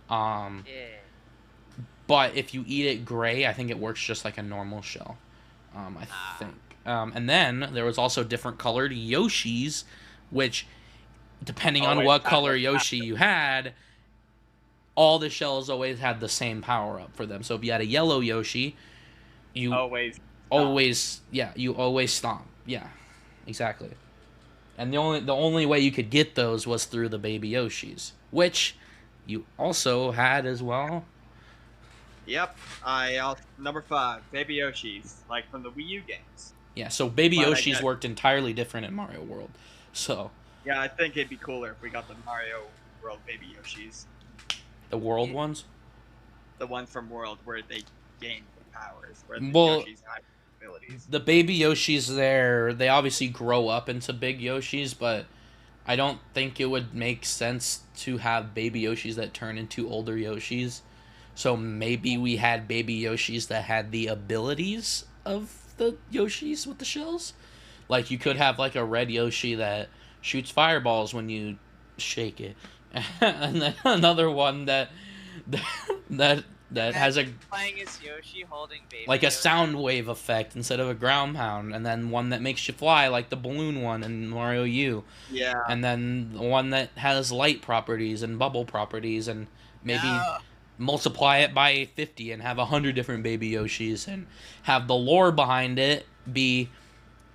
Yeah. But if you eat it gray, I think it works just like a normal shell. I think. And then there was also different colored Yoshis, which, depending on what color Yoshi you had, all the shells always had the same power up for them. So if you had a yellow Yoshi, you always stomp. Yeah, exactly. And the only way you could get those was through the baby Yoshis, which you also had as well. Yep, number 5, Baby Yoshis, like from the Wii U games. Yeah, so baby Yoshis worked entirely different in Mario World. So yeah, I think it'd be cooler if we got the Mario World Baby Yoshis. The World ones? The ones from World where they gain powers, where the Well, Yoshis have abilities. the baby Yoshis there, they obviously grow up into big Yoshis, but I don't think it would make sense to have baby Yoshis that turn into older Yoshis. So maybe we had baby Yoshis that had the abilities of the Yoshis with the shells. Like you could have like a red Yoshi that shoots fireballs when you shake it. And then another one that has a playing as Yoshi holding baby like a Yoshi. sound wave effect instead of a ground pound, and then one that makes you fly like the balloon one in Mario U. Yeah. And then one that has light properties and bubble properties, and maybe multiply it by 50 and have 100 different baby Yoshis, and have the lore behind it be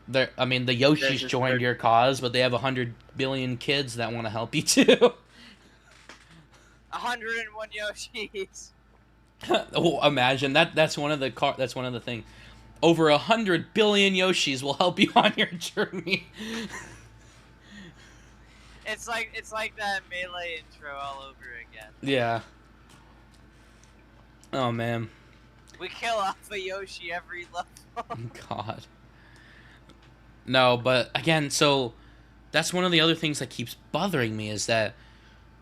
the Yoshis joined your cause, but they have 100 billion kids that want to help you too. 101 Yoshis. Oh, imagine that's one of the things. Over 100 billion Yoshis will help you on your journey. It's like that Melee intro all over again. Yeah. Oh man. We kill off a Yoshi every level. God. No, but again, so that's one of the other things that keeps bothering me is that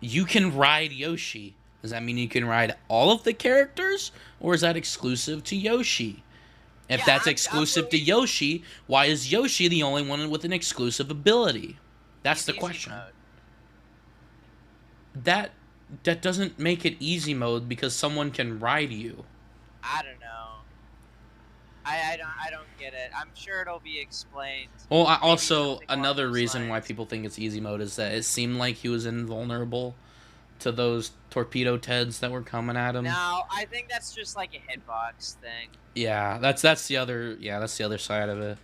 you can ride Yoshi. Does that mean you can ride all of the characters, or is that exclusive to Yoshi? If that's exclusive to Yoshi, why is Yoshi the only one with an exclusive ability? That's the question. That doesn't make it easy mode because someone can ride you. I don't know. I don't get it. I'm sure it'll be explained. Well, also another reason why people think it's easy mode is that it seemed like he was invulnerable to those torpedo Teds that were coming at him. No, I think that's just like a hitbox thing. Yeah, that's the other side of it.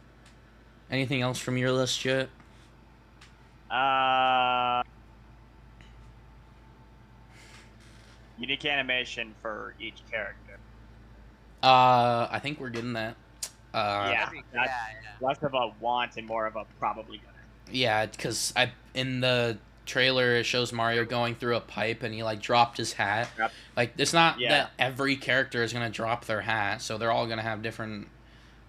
Anything else from your list, Jett? Unique animation for each character. I think we're getting that. Yeah, less of a want and more of a probably gonna. Yeah, because in the trailer it shows Mario going through a pipe and he like dropped his hat. Yep. Like it's not that every character is gonna drop their hat, so they're all gonna have different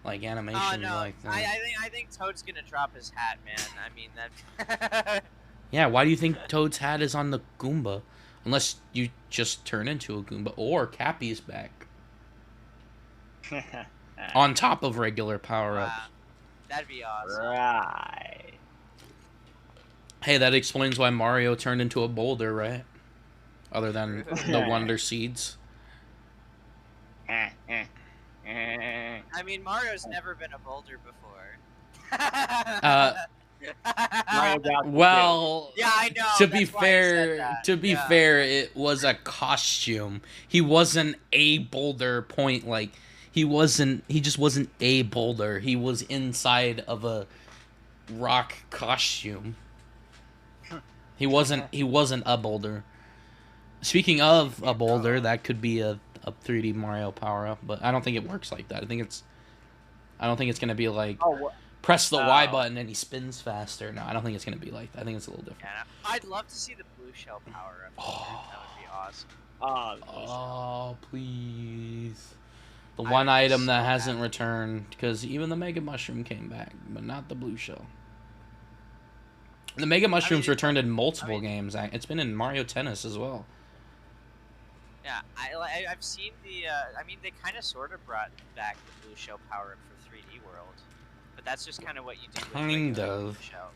like animations like that. I think Toad's gonna drop his hat, man. I mean that. Yeah, why do you think Toad's hat is on the Goomba? Unless you just turn into a Goomba, or Cappy's back. On top of regular power-ups. Wow. That'd be awesome. Right. Hey, that explains why Mario turned into a boulder, right? Other than the Wonder Seeds. I mean, Mario's never been a boulder before. Well, yeah, I know. To be fair, it was a costume. He wasn't a boulder point like he just wasn't a boulder. He was inside of a rock costume. He wasn't a boulder. Speaking of a boulder, that could be a 3D Mario power up, but I don't think it works like that. I don't think it's gonna be like press the Y button and he spins faster. No, I don't think it's gonna be like that. I think it's a little different. Yeah, I'd love to see the blue shell power up. Oh. That would be awesome. Oh, please. The I one would be item that so hasn't happy. returned, because even the Mega Mushroom came back, but not the blue shell. The Mega Mushrooms returned in multiple games. It's been in Mario Tennis as well. Yeah, I've seen the. I mean, they kind of sort of brought back the blue shell power up for 3D World, but that's just kind of what you do. With Kind regular of. blue shells.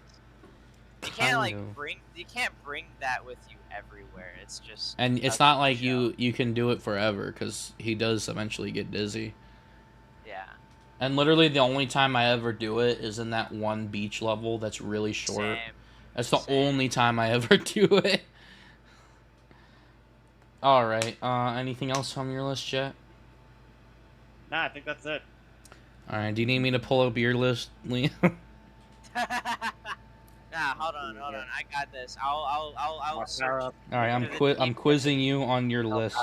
You can't you can't bring that with you everywhere. It's just. And it's not like you can do it forever, because he does eventually get dizzy. Yeah. And literally the only time I ever do it is in that one beach level that's really short. Same. That's the only time I ever do it. Alright, anything else on your list, Jet? Nah, I think that's it. Alright, do you need me to pull up your list, Liam? Nah, hold on. I got this. I'll search. Alright, I'm quizzing you on your list.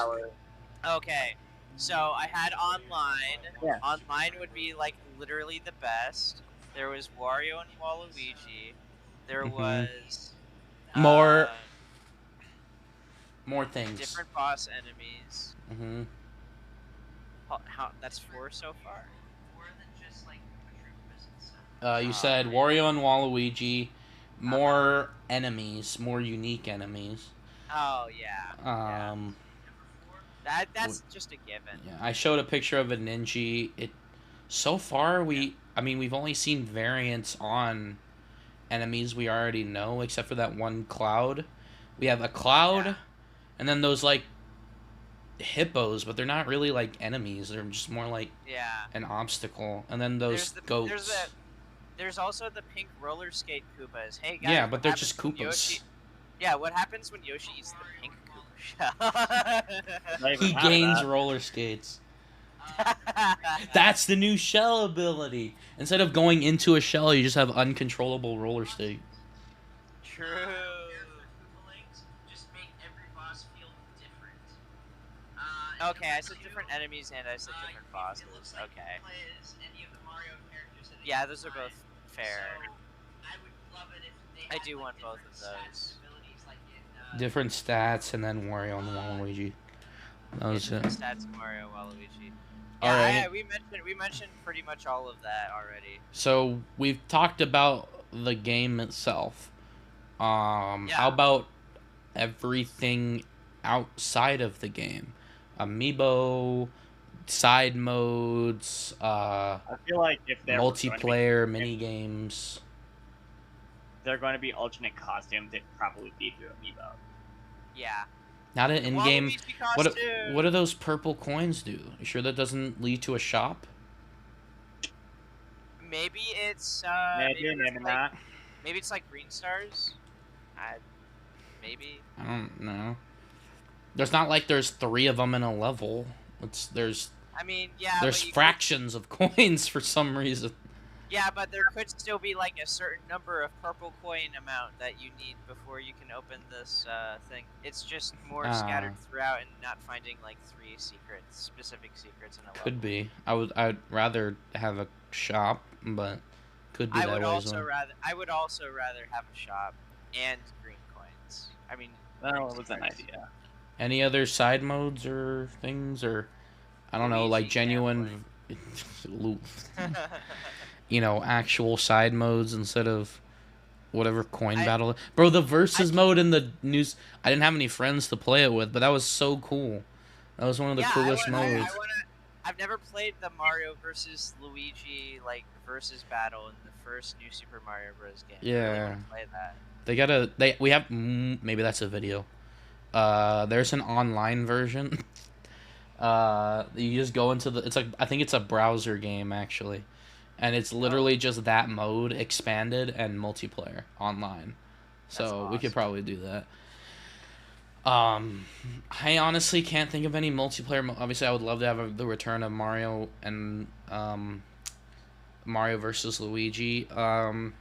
Okay, so I had online. Yeah. Online would be like literally the best. There was Wario and Waluigi. There Mhm. was More things. different boss enemies. Mm-hmm. How that's 4 so far. You said Wario and Waluigi, more enemies, more unique enemies. Oh yeah. That's just a given. Yeah, I showed a picture of a Ninja. So far we've only seen variants on enemies we already know, except for that one Cloud. We have a Cloud, and then those like hippos, but they're not really like enemies. They're just more like an obstacle. And then those goats. There's also the pink roller skate Koopas. Hey guys. Yeah, but they're just Koopas. What happens when Yoshi eats the pink Koopa shell? He gains roller skates. That's the new shell ability. Instead of going into a shell, you just have uncontrollable roller skate. True. Okay, I said different enemies and I said different bosses. Okay. Yeah, those are both fair. I do want both of those. Different stats, and then Wario and Waluigi. That was it. Stats of Mario, Waluigi. All right. We mentioned pretty much all of that already. So we've talked about the game itself. How about everything outside of the game? Amiibo, side modes, I feel like if there multiplayer mini games. They're going to be alternate costumes, it'd probably be through Amiibo. Yeah. Not an in-game. Waluigi What costume. do those purple coins do? You sure that doesn't lead to a shop? Maybe it's Maybe not. Maybe it's like green stars. Maybe. I don't know. There's not like there's 3 of them in a level. There's I mean, yeah. There's but fractions of coins for some reason. Yeah, but there could still be like a certain number of purple coin amount that you need before you can open this thing. It's just more scattered throughout and not finding like 3 specific secrets in a level. Could be. I'd rather have a shop, but could be that way as well. I would also rather have a shop and green coins. I mean, Well, it was an idea. Any other side modes or things, or I don't know, like genuine, actual side modes instead of whatever coin battle. Bro, the versus mode in the news. I didn't have any friends to play it with, but that was so cool. That was one of the coolest modes. I've never played the Mario versus Luigi versus battle in the first New Super Mario Bros. Game. Yeah. I really want to play that. We have maybe that's a video. There's an online version. You just go into I think it's a browser game actually, and it's literally just that mode expanded and multiplayer online. So awesome. We could probably do that. I honestly can't think of any multiplayer. Obviously, I would love to have the return of Mario and Mario versus Luigi. Yeah.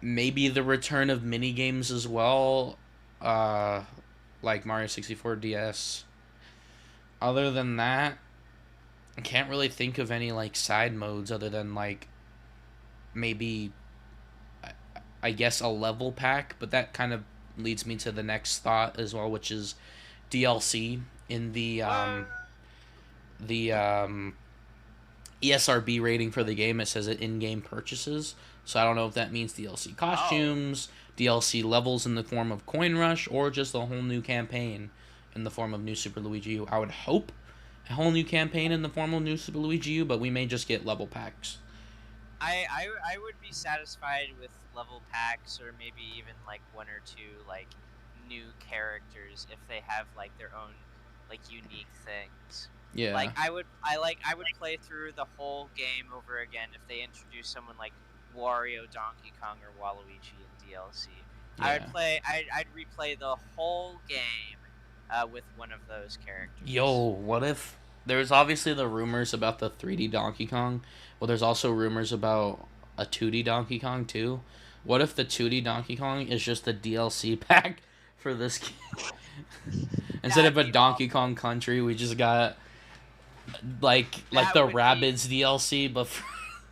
maybe the return of mini games as well, like Mario 64 DS. Other than that, I can't really think of any like side modes other than like maybe I guess a level pack, but that kind of leads me to the next thought as well, which is DLC in the ESRB rating for the game. It says it in-game purchases, so I don't know if that means DLC costumes, DLC levels in the form of Coin Rush, or just a whole new campaign in the form of New Super Luigi U. I would hope a whole new campaign in the form of New Super Luigi U, but we may just get level packs. I would be satisfied with level packs, or maybe even like one or two like new characters if they have like their own like unique things. Yeah. Like I would play through the whole game over again if they introduce someone like Wario, Donkey Kong, or Waluigi in DLC. Yeah. I'd replay the whole game with one of those characters. Yo, what if there's obviously the rumors about the 3D Donkey Kong, well there's also rumors about a 2D Donkey Kong too. What if the 2D Donkey Kong is just the DLC pack for this game? Instead of a Donkey Kong Country, we just got like That the would be- Rabbids DLC, but for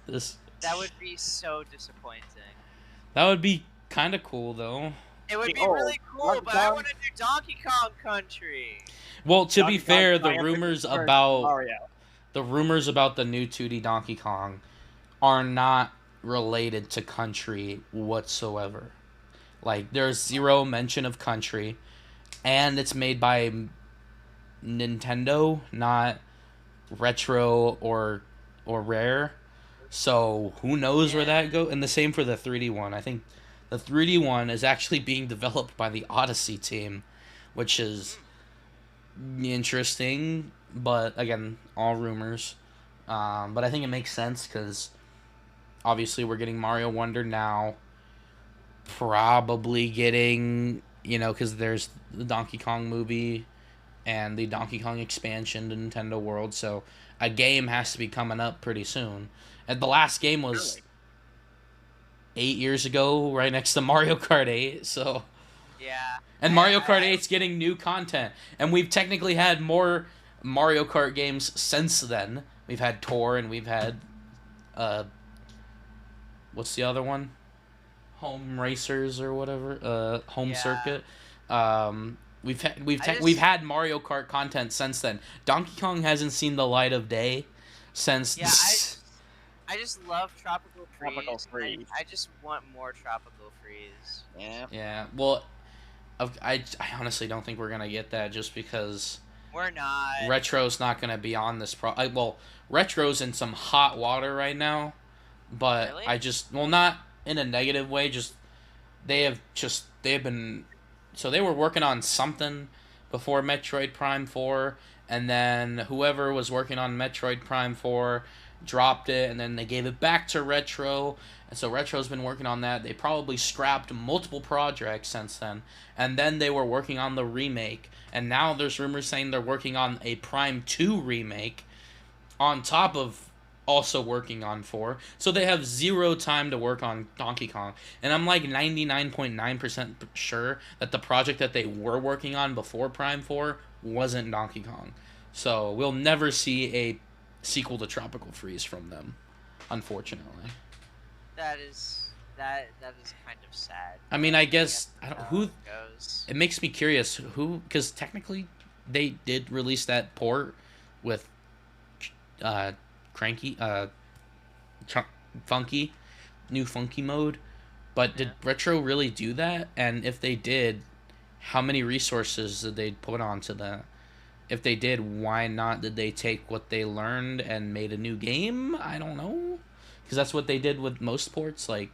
this That would be so disappointing. that would be kind of cool though. It would be Oh, really cool, Donkey but I Kong? want to do Donkey Kong Country. Well, to be Donkey Kong fair, the Triumph rumors versus about Mario. the rumors about the new 2D Donkey Kong are not related to Country whatsoever. Like, there's zero mention of Country, and it's made by Nintendo, not Retro or Rare. So who knows where that goes? And the same for the 3D one. I think the 3D one is actually being developed by the Odyssey team, which is interesting. But again, all rumors. But I think it makes sense because obviously we're getting Mario Wonder now. Probably getting, because there's the Donkey Kong movie and the Donkey Kong expansion to Nintendo World. So a game has to be coming up pretty soon. And the last game was 8 years ago, right next to Mario Kart 8. So, Yeah. and Mario Kart 8's getting new content, and we've technically had more Mario Kart games since then. We've had Tour, and we've had, what's the other one? Home Racers or whatever. Home Circuit. We've had Mario Kart content since then. Donkey Kong hasn't seen the light of day since. Yeah, I just love Tropical Freeze. Tropical Freeze. I just want more Tropical Freeze. Yeah. Yeah, well, I honestly don't think we're gonna get that just because We're not. Retro's not gonna be on this well, Retro's in some hot water right now, but Really? not in a negative way. They've been, so they were working on something before Metroid Prime 4, and then whoever was working on Metroid Prime 4 dropped it, and then they gave it back to Retro, and so Retro's been working on that. They probably scrapped multiple projects since then, and then they were working on the remake, and now there's rumors saying they're working on a Prime 2 remake on top of also working on 4, so they have zero time to work on Donkey Kong. And I'm like 99.9% sure that the project that they were working on before Prime 4 wasn't Donkey Kong. So we'll never see a sequel to Tropical Freeze from them, unfortunately. That is kind of sad. I mean, I guess I don't, How who it goes. it makes me curious because technically they did release that port with Cranky Funky new Funky mode, but did Retro really do that? And if they did, how many resources did they put onto that? If they did, why not did they take what they learned and made a new game? I don't know, because that's what they did with most ports, like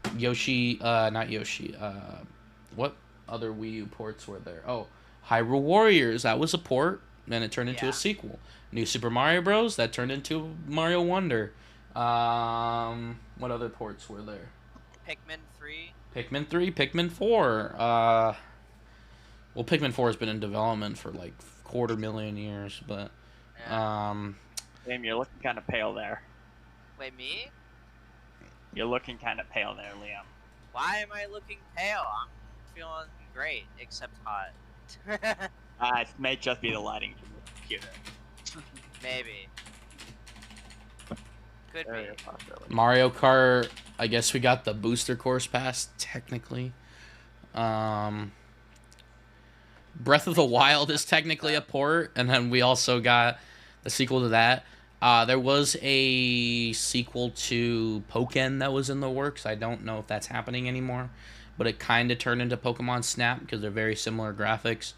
not Yoshi, what other Wii U ports were there? Oh, Hyrule Warriors, that was a port, and it turned into a sequel. New Super Mario Bros. That turned into Mario Wonder. What other ports were there? Pikmin 3. Pikmin 3, Pikmin 4. Well, Pikmin 4 has been in development for like 250,000 years, but Yeah. Damn, you're looking kind of pale there. Wait, me? You're looking kind of pale there, Liam. Why am I looking pale? I'm feeling great, except hot. It may just be the lighting from the computer. Maybe. Could Very be. a possibility. Mario Kart, I guess we got the booster course pass, technically. Breath of the Wild is technically a port, and then we also got the sequel to that. There was a sequel to Pokken that was in the works. I don't know if that's happening anymore, but it kind of turned into Pokemon Snap because they're very similar graphics.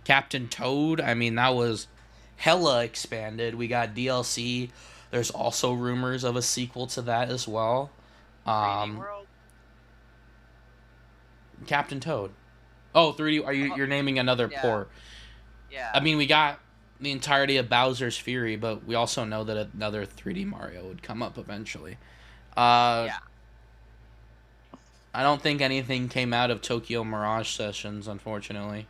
Captain Toad, I mean, that was hella expanded. We got DLC. There's also rumors of a sequel to that as well. 3D World? Captain Toad. Oh, 3D. You're naming another Yeah. port? Yeah. I mean, we got the entirety of Bowser's Fury, but we also know that another 3D Mario would come up eventually. Yeah. I don't think anything came out of Tokyo Mirage Sessions, unfortunately.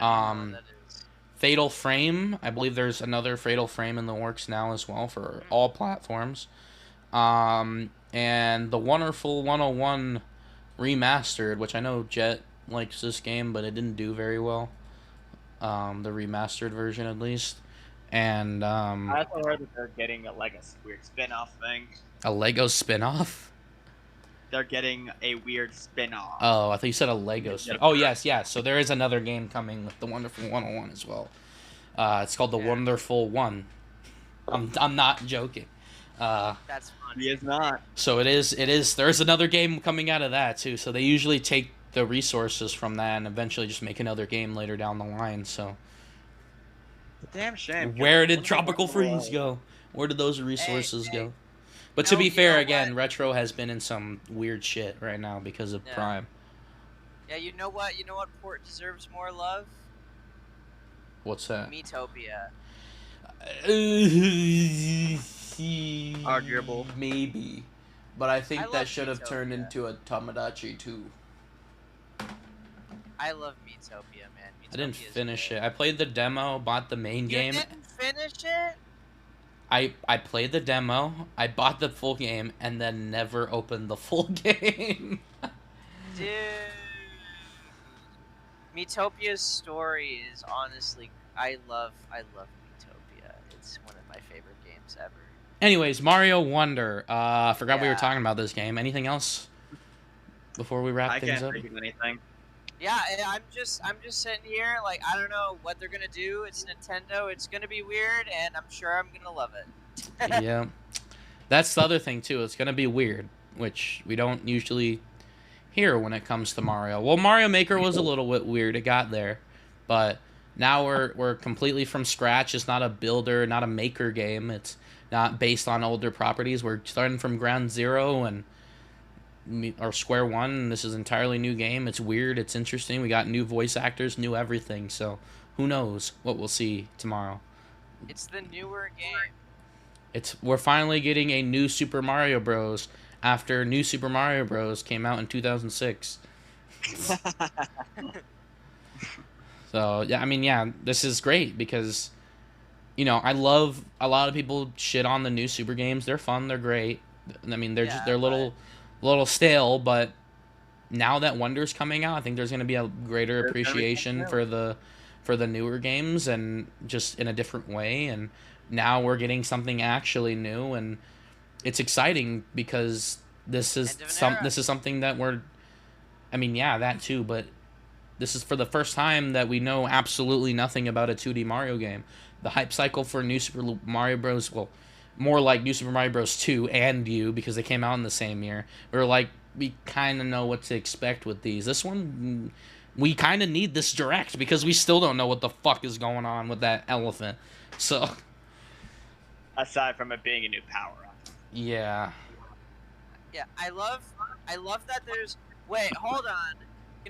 I don't know what that is. Fatal Frame. I believe there's another Fatal Frame in the works now as well for all platforms. And the Wonderful 101 Remastered, which I know Jet likes this game, but it didn't do very well. The remastered version, at least. And I also heard that they're getting a weird spin-off thing. a Lego spin-off. They're getting a weird spin-off. Oh, I thought you said a Lego spin. Oh, yes. So there is another game coming with the Wonderful 101 as well. It's called the Wonderful One. I'm not joking. That's funny. He is not. So it is. There's another game coming out of that too. So they usually take the resources from that and eventually just make another game later down the line. So Damn shame. where did Tropical Freeze go? Where did those resources go? But to No, be you fair, know again, what? Retro has been in some weird shit right now because of Yeah. Prime. Yeah, you know what? You know what port deserves more love? What's that? Metopia. Arguable. Maybe. But I think I that love should have turned Miitopia. into a Tomodachi too. I love Metopia, man. I didn't Metopia's finish great. it. I played the demo, bought the main You game. didn't finish it? I played the demo, I bought the full game, and then never opened the full game. Dude. Metopia's story is honestly, I love Metopia. It's one of my favorite games ever. Anyways, Mario Wonder. I forgot we were Yeah. talking about this game. Anything else before we wrap I things can't up? think of anything. Yeah, and I'm just sitting here like I don't know what they're gonna do. It's Nintendo. It's gonna be weird, and I'm sure I'm gonna love it. Yeah. That's the other thing too. It's gonna be weird, which we don't usually hear when it comes to Mario. Well, Mario Maker was a little bit weird. It got there, but now we're completely from scratch. It's not a builder, not a maker game. It's not based on older properties. We're starting from ground zero or square one. And this is an entirely new game. It's weird. It's interesting. We got new voice actors, new everything. So who knows what we'll see tomorrow. It's the newer game. We're finally getting a new Super Mario Bros. After New Super Mario Bros. Came out in 2006. So yeah, I mean, yeah, this is great because, I love a lot of people shit on the new Super games. They're fun. They're great. I mean, they're little stale, but now that Wonder's coming out, I think there's going to be a greater appreciation for the newer games and just in a different way. And now we're getting something actually new, and it's exciting because this is something that that too, but this is for the first time that we know absolutely nothing about a 2D Mario game. The hype cycle for New Super Mario Bros. Well, more like New Super Mario Bros. 2 and U, because they came out in the same year. We kind of know what to expect with these. This one, we kind of need this direct because we still don't know what the fuck is going on with that elephant. So, Aside from it being a new power-up. yeah. Yeah, I love that there's. Wait, hold on.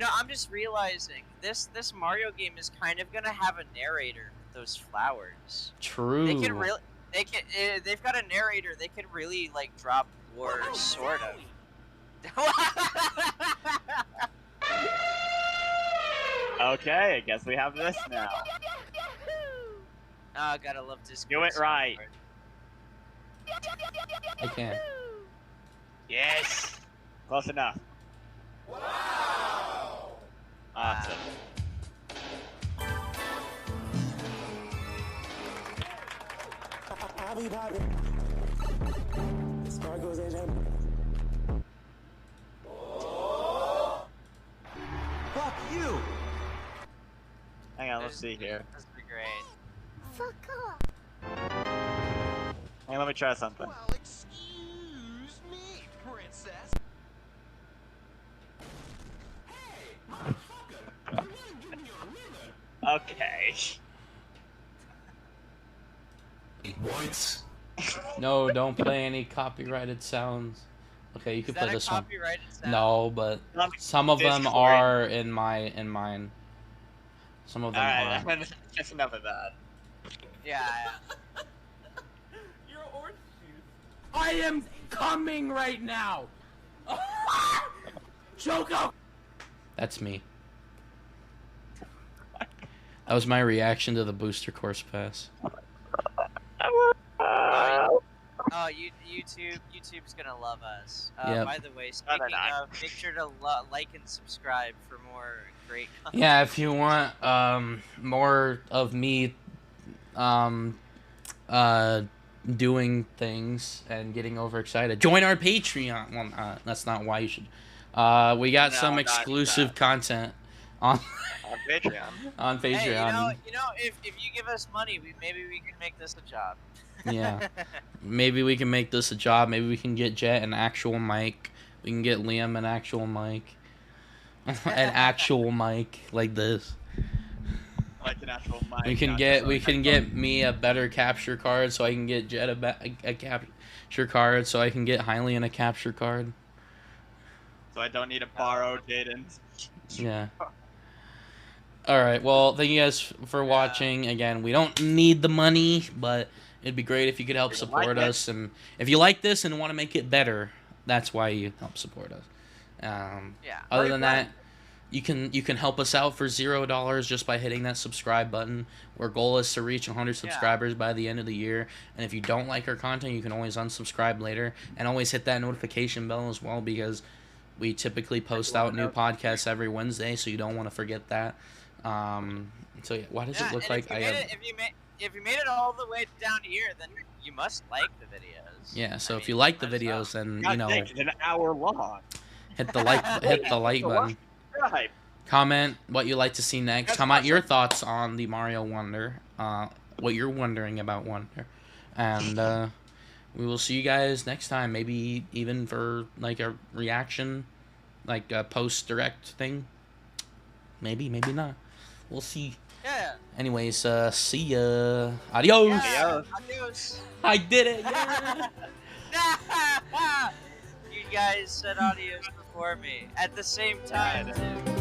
I'm just realizing this Mario game is kind of gonna have a narrator with those flowers. True. They've got a narrator. They could really drop words, sort of. Okay, I guess we have this now. Oh, gotta love Discord. Do it right. I can't. Yes. Close enough. Wow! Awesome. Fuck you! Hang on, let's see here. This would be great. Hang on, let me try something. Well, excuse me, princess. Okay. Once. No, don't play any copyrighted sounds. Okay, you Is can that play a this one. copyrighted sound? No, but Um, some of them Discord. are in mine. Some of them Alright, are. that's enough of that. Yeah. Your orange juice. I am coming right now. Choco. That's me. That was my reaction to the booster course pass. Oh, YouTube's gonna love us. Yep. By the way, No, speaking they're not. of, make sure to like and subscribe for more great content. Yeah, if you want more of me doing things and getting overexcited, join our Patreon. Well, that's not why you should. We got No, some not exclusive that. content on On Patreon. on Patreon. Hey, you know, if you give us money, maybe we can make this a job. Yeah. Maybe we can make this a job. Maybe we can get Jet an actual mic. We can get Liam an actual mic. An actual mic like this. Like an actual mic. We can not get just like a phone. me a better capture card so I can get Jet a capture card so I can get Hylian a capture card. So I don't need to borrow Jaden's. Yeah. All right. Well, thank you guys for watching. Again, we don't need the money, but it'd be great if you could help If you support like it. us. And if you like this and want to make it better, that's why you help support us. Yeah. Other than that, you can help us out for $0 just by hitting that subscribe button. Our goal is to reach 100 subscribers by the end of the year. And if you don't like our content, you can always unsubscribe later and always hit that notification bell as well because we typically post out new podcasts every Wednesday, so you don't want to forget that. So yeah, why does it look like I have? If you made it all the way down here, then you must like the videos. Yeah, so I if mean, you like the might as well. videos, then God you know, dang, it's an hour long. hit the like button. Right. Comment what you'd like to see next. That's Comment your awesome. thoughts on the Mario Wonder. What you're wondering about Wonder, and we will see you guys next time. Maybe even for like a reaction, like a post direct thing. Maybe not. We'll see. Yeah. Anyways, see ya. Adios. Yeah. Adios. I did it. Yeah. You guys said adios before me at the same time too.